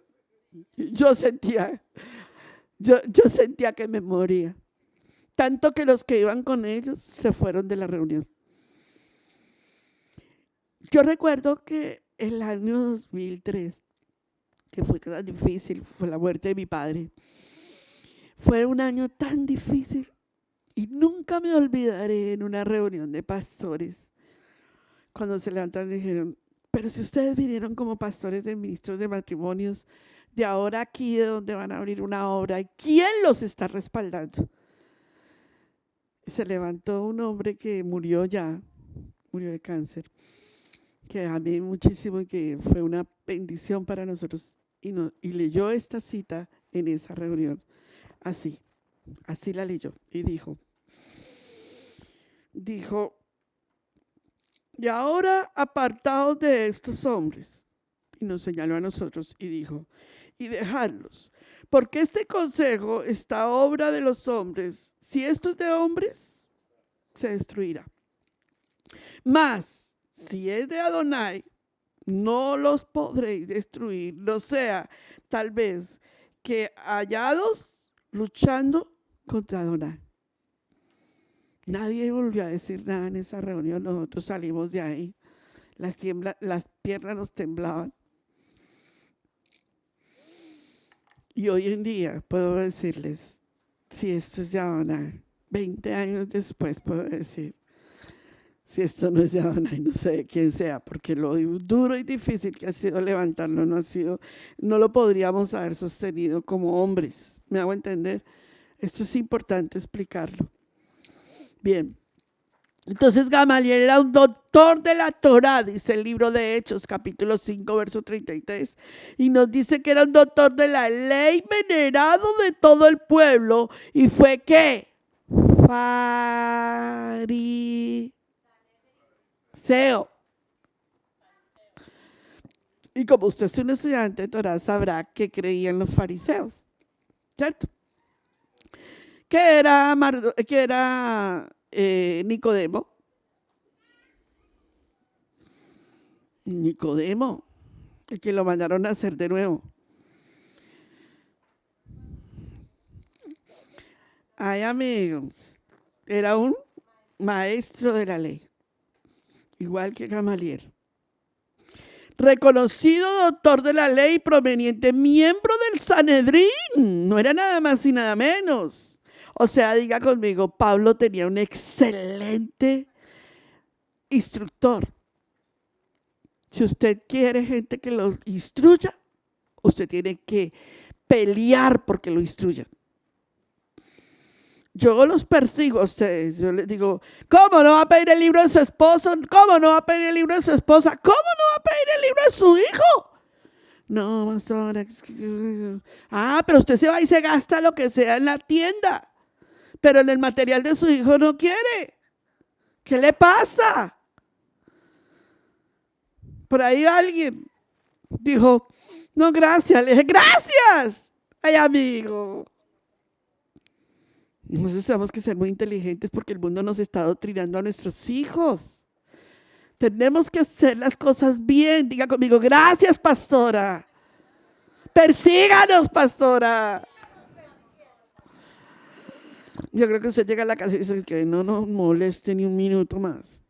Speaker 2: Yo sentía que me moría. Tanto que los que iban con ellos se fueron de la reunión. Yo recuerdo que el año 2003, que fue tan difícil, fue la muerte de mi padre, fue un año tan difícil y nunca me olvidaré en una reunión de pastores cuando se levantaron y dijeron, pero si ustedes vinieron como pastores de ministros de matrimonios, de ahora aquí de donde van a abrir una obra, ¿quién los está respaldando? Se levantó un hombre que murió de cáncer, que amé muchísimo y que fue una bendición para nosotros y leyó esta cita en esa reunión, así la leyó y dijo, y ahora apartaos de estos hombres, y nos señaló a nosotros y dijo, y dejadlos, porque este consejo está obra de los hombres, si esto es de hombres, se destruirá. Mas, si es de Adonai, no los podréis destruir, no sea tal vez que hallados luchando contra Adonai. Nadie volvió a decir nada en esa reunión, nosotros salimos de ahí, las piernas nos temblaban. Y hoy en día puedo decirles, si esto es de Adonai, 20 años después puedo decir, si esto no es de Adonai, no sé de quién sea, porque lo duro y difícil que ha sido levantarlo no lo podríamos haber sostenido como hombres. ¿Me hago entender? Esto es importante explicarlo. Bien, entonces Gamaliel era un doctor de la Torá, dice el libro de Hechos, capítulo 5, verso 33, y nos dice que era un doctor de la ley, venerado de todo el pueblo, y fue ¿qué? Fariseo. Y como usted es un estudiante de Torá, sabrá que creían los fariseos, ¿cierto? ¿Qué era Nicodemo? Nicodemo, el que lo mandaron a hacer de nuevo. Ay, amigos, era un maestro de la ley, igual que Gamaliel. Reconocido doctor de la ley, proveniente miembro del Sanedrín, no era nada más y nada menos. O sea, diga conmigo, Pablo tenía un excelente instructor. Si usted quiere gente que lo instruya, usted tiene que pelear porque lo instruyan. Yo los persigo a ustedes, yo les digo, ¿cómo no va a pedir el libro de su esposo? ¿Cómo no va a pedir el libro de su esposa? ¿Cómo no va a pedir el libro de su hijo? No, pastora. Pero usted se va y se gasta lo que sea en la tienda. Pero en el material de su hijo no quiere. ¿Qué le pasa? Por ahí alguien dijo, no, gracias. Le dije, gracias. Ay, amigo. Nosotros tenemos que ser muy inteligentes porque el mundo nos está adoctrinando a nuestros hijos. Tenemos que hacer las cosas bien. Diga conmigo, gracias, pastora. Persíganos, pastora. Yo creo que usted llega a la casa y dice que no nos moleste ni un minuto más.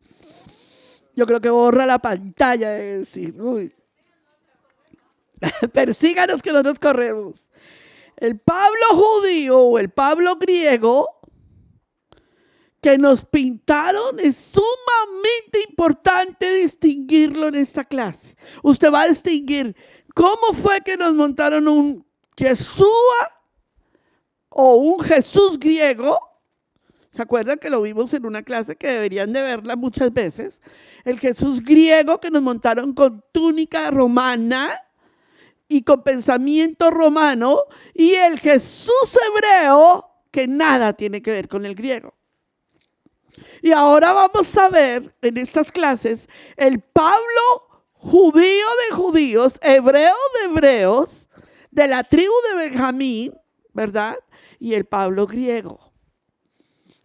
Speaker 2: Yo creo que borra la pantalla de decir, uy, persíganos que no nos corremos. El Pablo judío o el Pablo griego que nos pintaron es sumamente importante distinguirlo en esta clase. Usted va a distinguir cómo fue que nos montaron un Yeshua o un Jesús griego ¿Se acuerdan que lo vimos en una clase que deberían de verla muchas veces? El Jesús griego que nos montaron con túnica romana y con pensamiento romano, y el Jesús hebreo que nada tiene que ver con el griego. Y ahora vamos a ver en estas clases el Pablo judío de judíos, hebreo de hebreos, de la tribu de Benjamín, ¿verdad? Y el Pablo griego.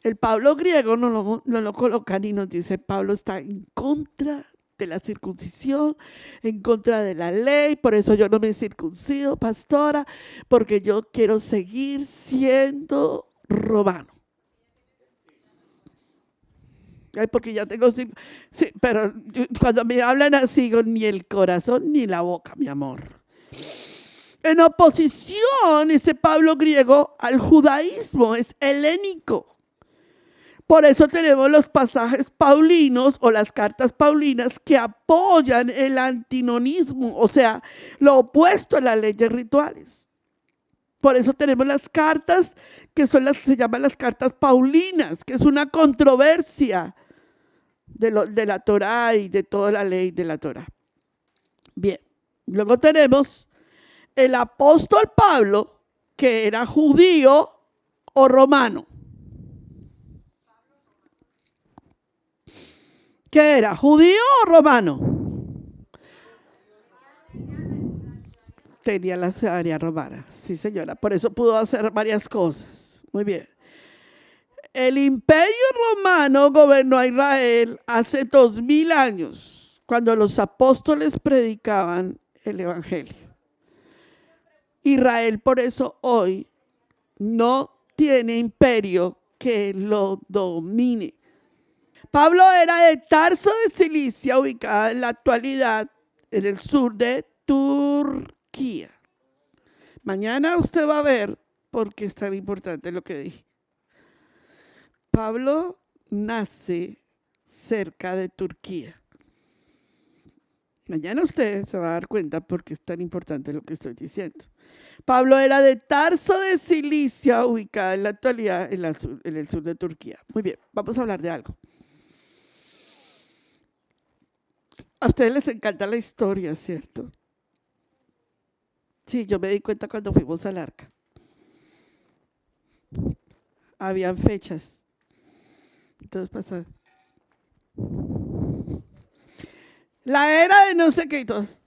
Speaker 2: El Pablo griego no lo colocan y nos dice, Pablo está en contra de la circuncisión, en contra de la ley, por eso yo no me circuncido, pastora, porque yo quiero seguir siendo romano. Ay, porque ya tengo, sí, pero cuando me hablan así, digo, ni el corazón ni la boca, mi amor. En oposición, ese Pablo griego al judaísmo, es helénico. Por eso tenemos los pasajes paulinos o las cartas paulinas que apoyan el antinonismo, o sea, lo opuesto a las leyes rituales. Por eso tenemos las cartas que son las que se llaman las cartas paulinas, que es una controversia de la Torá y de toda la ley de la Torá. Bien, luego tenemos el apóstol Pablo, que era judío o romano. ¿Qué era? ¿Judío o romano? Tenía la ciudadanía romana, sí señora, por eso pudo hacer varias cosas. Muy bien. El imperio romano gobernó a Israel hace 2000 años, cuando los apóstoles predicaban el evangelio. Israel por eso hoy no tiene imperio que lo domine. Pablo era de Tarso de Cilicia, ubicada en la actualidad en el sur de Turquía. Mañana usted va a ver por qué es tan importante lo que dije. Pablo nace cerca de Turquía. Mañana usted se va a dar cuenta por qué es tan importante lo que estoy diciendo. Pablo era de Tarso de Cilicia, ubicada en la actualidad en el sur de Turquía. Muy bien, vamos a hablar de algo. A ustedes les encanta la historia, ¿cierto? Sí, yo me di cuenta cuando fuimos al arca. Habían fechas. Entonces pasó. La era de no sé qué y todos.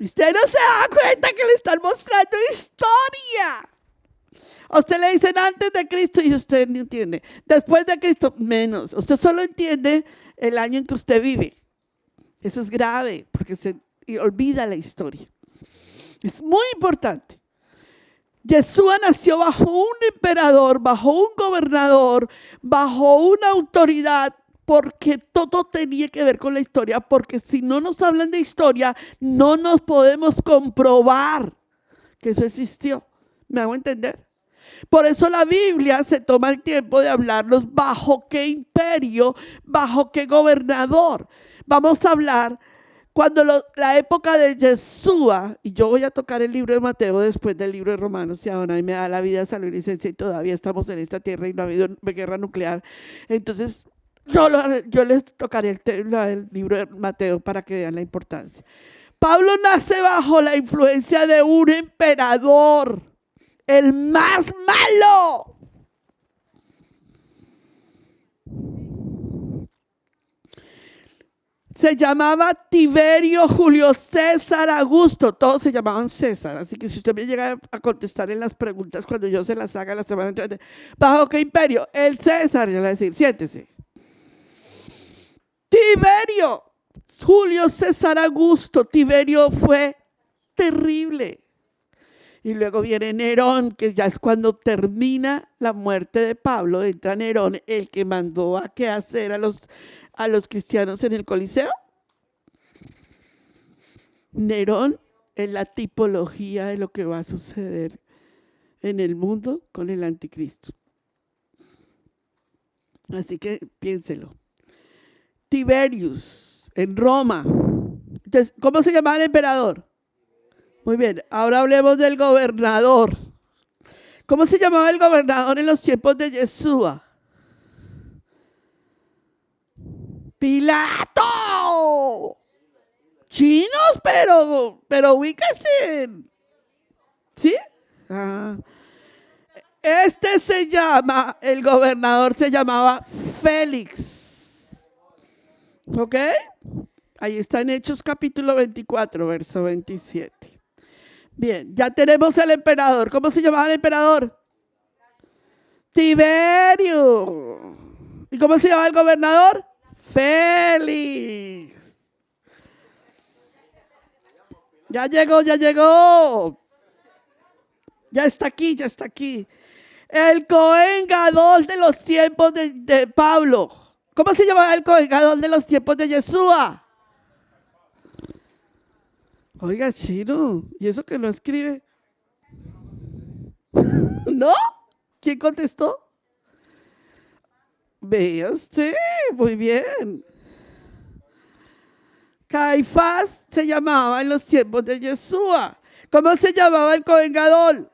Speaker 2: Usted no se da cuenta que le están mostrando historia. A usted le dicen antes de Cristo y usted no entiende. Después de Cristo, menos. Usted solo entiende el año en que usted vive. Eso es grave porque se olvida la historia. Es muy importante. Yeshua nació bajo un emperador, bajo un gobernador, bajo una autoridad, porque todo tenía que ver con la historia, porque si no nos hablan de historia, no nos podemos comprobar que eso existió. ¿Me hago entender? Por eso la Biblia se toma el tiempo de hablarnos bajo qué imperio, bajo qué gobernador. Vamos a hablar cuando la época de Yeshua, y yo voy a tocar el libro de Mateo después del libro de Romanos, y ahora me da la vida, salud y licencia, y todavía estamos en esta tierra y no ha habido guerra nuclear. Entonces, yo les tocaré el libro de Mateo para que vean la importancia. Pablo nace bajo la influencia de un emperador, el más malo. Se llamaba Tiberio Julio César Augusto. Todos se llamaban César. Así que si usted me llega a contestar en las preguntas cuando yo se las haga la semana entrante, ¿bajo qué imperio? El César. Yo le voy a decir, siéntese. Tiberio Julio César Augusto. Tiberio fue terrible. Y luego viene Nerón, que ya es cuando termina la muerte de Pablo. Entra Nerón, el que mandó a qué hacer a los cristianos en el Coliseo. Nerón es la tipología de lo que va a suceder en el mundo con el anticristo. Así que piénselo. Tiberius, en Roma. Entonces, ¿cómo se llamaba el emperador? Muy bien, ahora hablemos del gobernador. ¿Cómo se llamaba el gobernador en los tiempos de Yeshua? Pilato. Chinos, pero ubíquese. ¿Sí? Ah. El gobernador se llamaba Félix. ¿Ok? Ahí está en Hechos capítulo 24, verso 27. Bien, ya tenemos al emperador. ¿Cómo se llamaba el emperador? Tiberio. ¿Y cómo se llamaba el gobernador? Félix. Ya llegó. Ya está aquí. El Cohen Gadol de los tiempos de Pablo. ¿Cómo se llamaba el Cohen Gadol de los tiempos de Yeshua? Oiga, chino, ¿y eso que no escribe? ¿No? ¿Quién contestó? Vea usted, muy bien. Caifás se llamaba en los tiempos de Yeshua. ¿Cómo se llamaba el Cohen Gadol?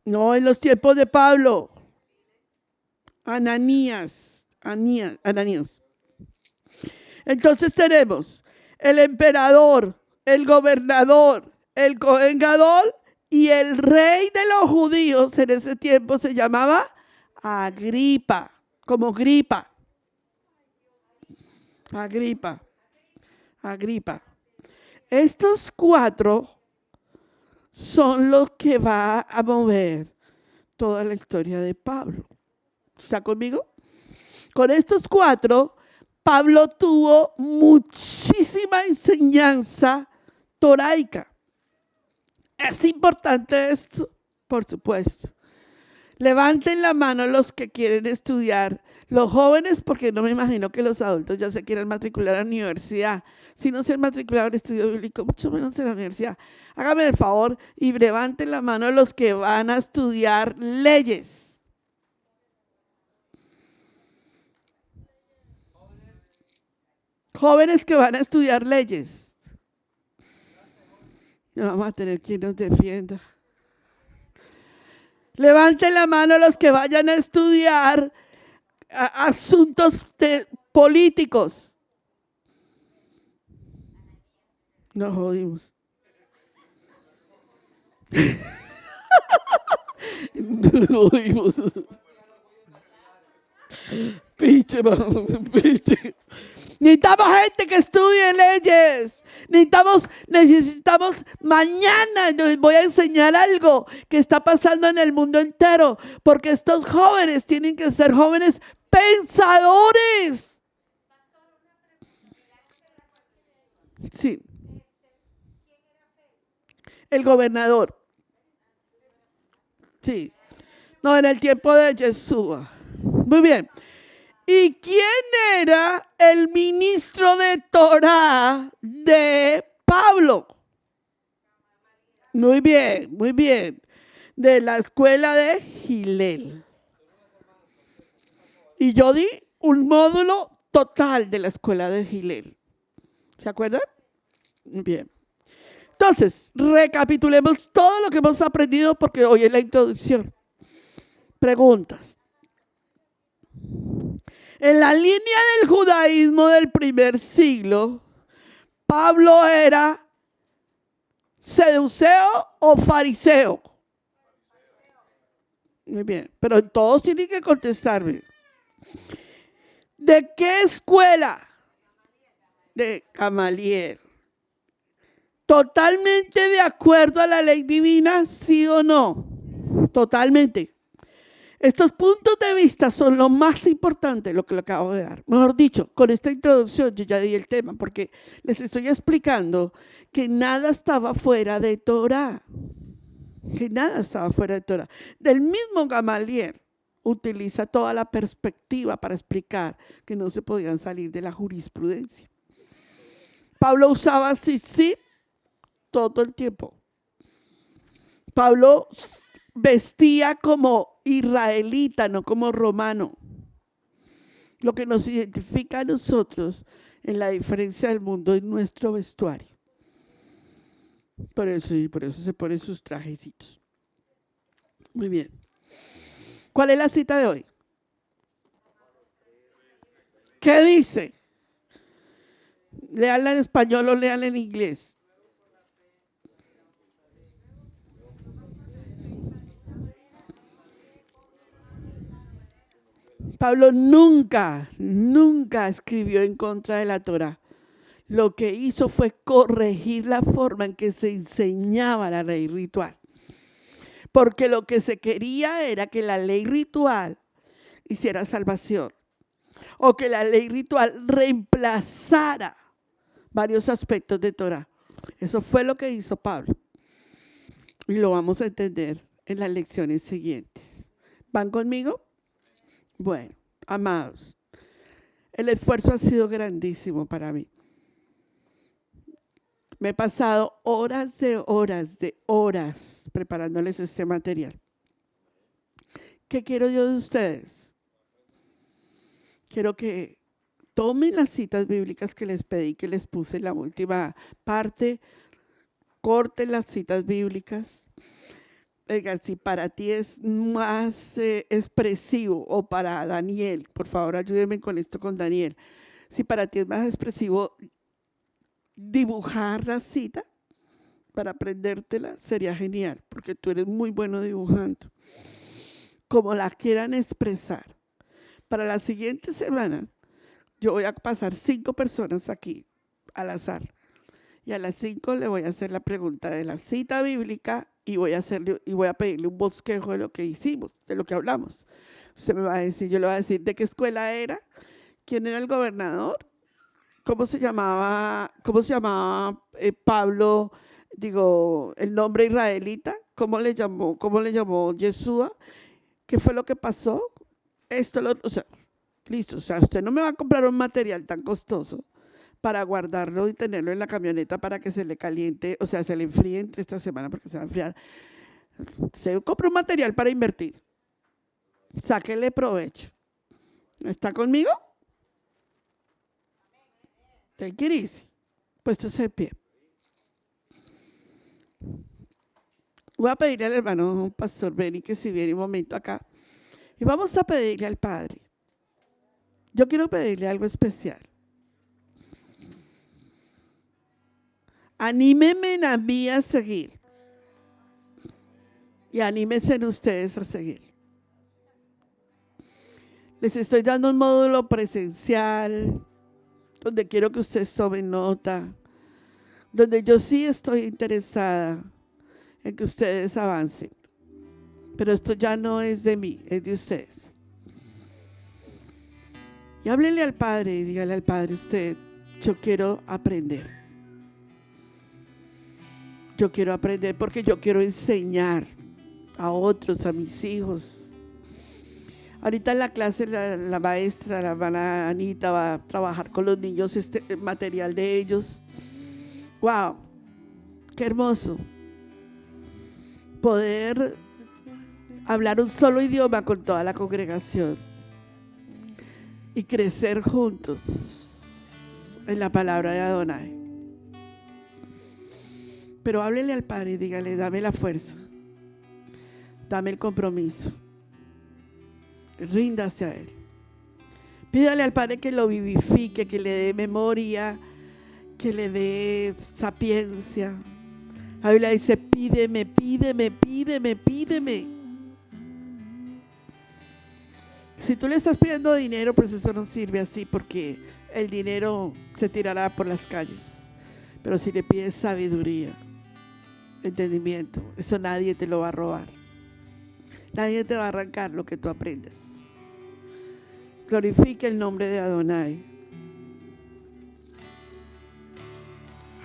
Speaker 2: No, en los tiempos de Pablo. Ananías. Entonces tenemos el emperador, el gobernador, el Cohen Gadol y el rey de los judíos en ese tiempo se llamaba Agripa, como gripa. Agripa. Estos 4 son los que va a mover toda la historia de Pablo. ¿Está conmigo? Con estos 4, Pablo tuvo muchísima enseñanza toraica. ¿Es importante esto? Por supuesto. Levanten la mano los que quieren estudiar. Los jóvenes, porque no me imagino que los adultos ya se quieran matricular a la universidad. Si no se han matriculado en estudio bíblico, mucho menos en la universidad. Háganme el favor y levanten la mano los que van a estudiar leyes. Jóvenes que van a estudiar leyes. No vamos a tener quien nos defienda. Levanten la mano los que vayan a estudiar asuntos políticos. Nos jodimos. Nos jodimos. Pinche. Necesitamos gente que estudie leyes. Necesitamos mañana. Les voy a enseñar algo que está pasando en el mundo entero. Porque estos jóvenes tienen que ser jóvenes pensadores. Sí. El gobernador. Sí. No, en el tiempo de Yeshua. Muy bien. ¿Y quién era el ministro de Torá de Pablo? Muy bien. De la escuela de Hillel. Y yo di un módulo total de la escuela de Hillel. ¿Se acuerdan? Bien. Entonces, recapitulemos todo lo que hemos aprendido porque hoy es la introducción. Preguntas. En la línea del judaísmo del primer siglo, ¿Pablo era seduceo o fariseo? Muy bien, pero todos tienen que contestarme. ¿De qué escuela? De Gamaliel. ¿Totalmente de acuerdo a la ley divina? ¿Sí o no? Totalmente. Estos puntos de vista son lo más importante, lo que le acabo de dar. Mejor dicho, con esta introducción yo ya di el tema, porque les estoy explicando que nada estaba fuera de Torah. Del mismo Gamaliel utiliza toda la perspectiva para explicar que no se podían salir de la jurisprudencia. Pablo usaba sí todo el tiempo. Pablo vestía como israelita, no como romano. Lo que nos identifica a nosotros en la diferencia del mundo es nuestro vestuario. Por eso se ponen sus trajecitos. Muy bien. ¿Cuál es la cita de hoy? ¿Qué dice? Léanla en español o léanla en inglés. Pablo nunca escribió en contra de la Torá. Lo que hizo fue corregir la forma en que se enseñaba la ley ritual. Porque lo que se quería era que la ley ritual hiciera salvación. O que la ley ritual reemplazara varios aspectos de Torá. Eso fue lo que hizo Pablo. Y lo vamos a entender en las lecciones siguientes. ¿Van conmigo? Bueno, amados, el esfuerzo ha sido grandísimo para mí. Me he pasado horas preparándoles este material. ¿Qué quiero yo de ustedes? Quiero que tomen las citas bíblicas que les pedí, que les puse en la última parte. Corten las citas bíblicas. Oigan, si para ti es más expresivo, o para Daniel, por favor ayúdenme con esto con Daniel. Si para ti es más expresivo dibujar la cita para aprendértela, sería genial, porque tú eres muy bueno dibujando. Como la quieran expresar. Para la siguiente semana, yo voy a pasar 5 personas aquí al azar. Y a las 5 le voy a hacer la pregunta de la cita bíblica y voy a pedirle un bosquejo de lo que hicimos, de lo que hablamos. Usted me va a decir, yo le voy a decir de qué escuela era, quién era el gobernador, cómo se llamaba Pablo, el nombre israelita, cómo le llamó Yeshua, qué fue lo que pasó, listo, usted no me va a comprar un material tan costoso para guardarlo y tenerlo en la camioneta para que se le caliente, se le enfríe entre esta semana porque se va a enfriar. Se compra un material para invertir. Sáquenle provecho. ¿Está conmigo? Take it easy. Puestos en pie. Voy a pedirle al hermano Pastor Benny que si viene un momento acá. Y vamos a pedirle al Padre. Yo quiero pedirle algo especial. Anímenme a mí a seguir. Y anímense ustedes a seguir. Les estoy dando un módulo presencial, donde quiero que ustedes tomen nota, donde yo sí estoy interesada en que ustedes avancen. Pero esto ya no es de mí, es de ustedes. Y háblenle al Padre y dígale al Padre, yo quiero aprender. Yo quiero aprender porque yo quiero enseñar a otros, a mis hijos. Ahorita en la clase la maestra, la hermana Anita, va a trabajar con los niños material de ellos. ¡Wow! ¡Qué hermoso! Poder hablar un solo idioma con toda la congregación y crecer juntos en la palabra de Adonai. Pero háblele al Padre y dígale, dame la fuerza, dame el compromiso, ríndase a Él. Pídale al Padre que lo vivifique, que le dé memoria, que le dé sapiencia. La Biblia dice, pídeme. Si tú le estás pidiendo dinero, pues eso no sirve así, porque el dinero se tirará por las calles. Pero si le pides sabiduría, entendimiento, eso nadie te lo va a robar. Nadie te va a arrancar lo que tú aprendes. Glorifica el nombre de Adonai.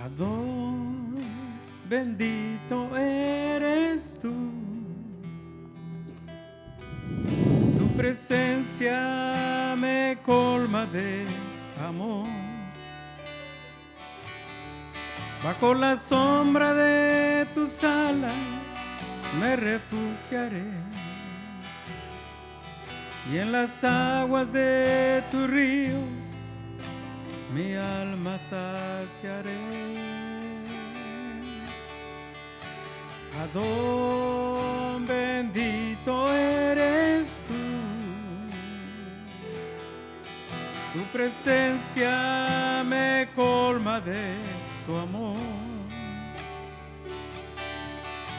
Speaker 5: Adón, bendito eres tú. Tu presencia me colma de amor. Bajo la sombra de tus alas me refugiaré, y en las aguas de tus ríos mi alma saciaré. Adón, bendito eres tú. Tu presencia me colma de tu amor.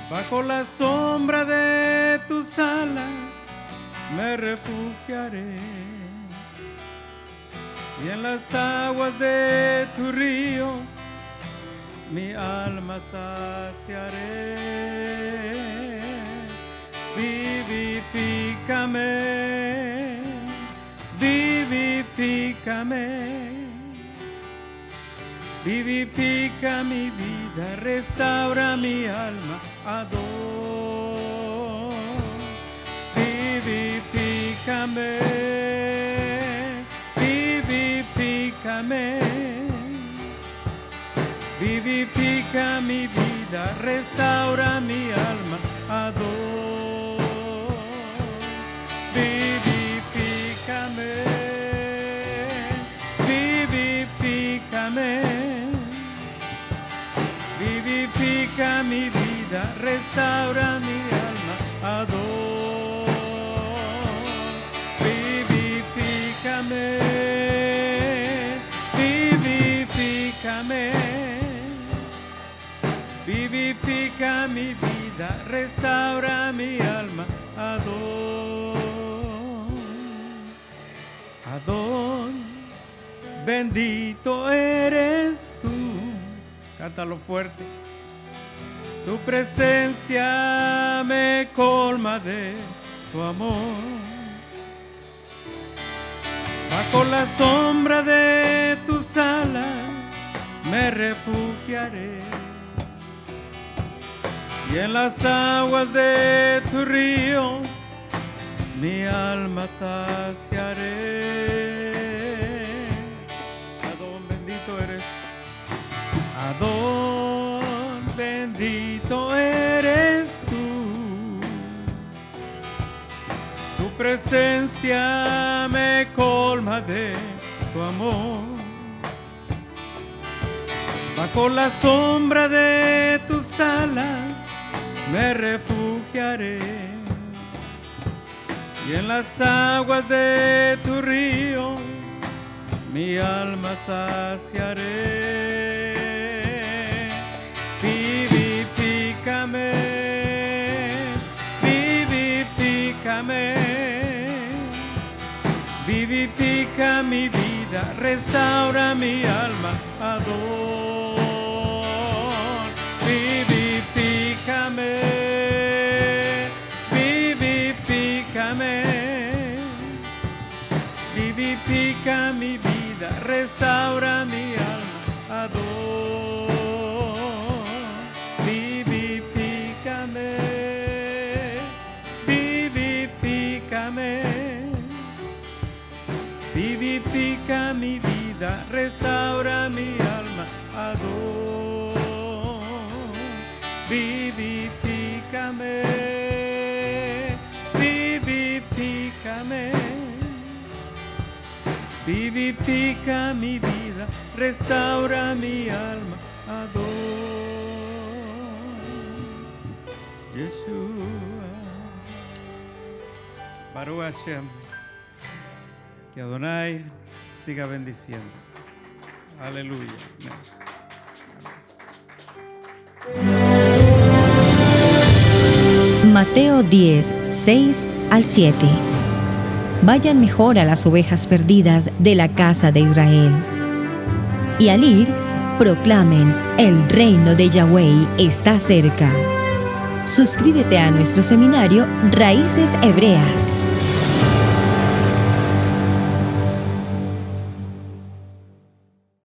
Speaker 5: Bajo la sombra de tus alas me refugiaré, y en las aguas de tu río mi alma saciaré. Vivifícame, vivifícame, vivifica mi vida, restaura mi alma, adoro. Vivifícame, vivifícame, vivifica mi vida, restaura mi alma, adoro. Vivifícame, vivifícame, vivifica mi vida, restaura mi alma, adoro. Vivifícame, vivifícame, vivifica mi vida, restaura mi alma, adoro. Adón, bendito eres tú. Cántalo fuerte. Tu presencia me colma de tu amor. Bajo la sombra de tus alas me refugiaré, y en las aguas de tu río mi alma saciaré. Adón, bendito eres. Adón, bendito eres tú. Tu presencia me colma de tu amor. Bajo la sombra de tus alas me refugiaré, y en las aguas de tu río mi alma saciaré. Vivifícame, vivifícame, vivifica mi vida, restaura mi alma, adoro. Vivifícame, vivifícame, vivifica mi vida, restaura mi alma, adoro. Vivifícame, vivifícame, vivifica mi vida, restaura mi alma, adoro. Vivifícame, vivifícame, vivifica mi vida, restaura mi alma, adoro. Yeshua. Baruch Hashem. Que Adonai siga bendiciendo. Aleluya.
Speaker 1: Mateo 10, 6 al 7. Vayan mejor a las ovejas perdidas de la casa de Israel. Y al ir, proclamen: el reino de Yahweh está cerca. Suscríbete a nuestro seminario Raíces Hebreas.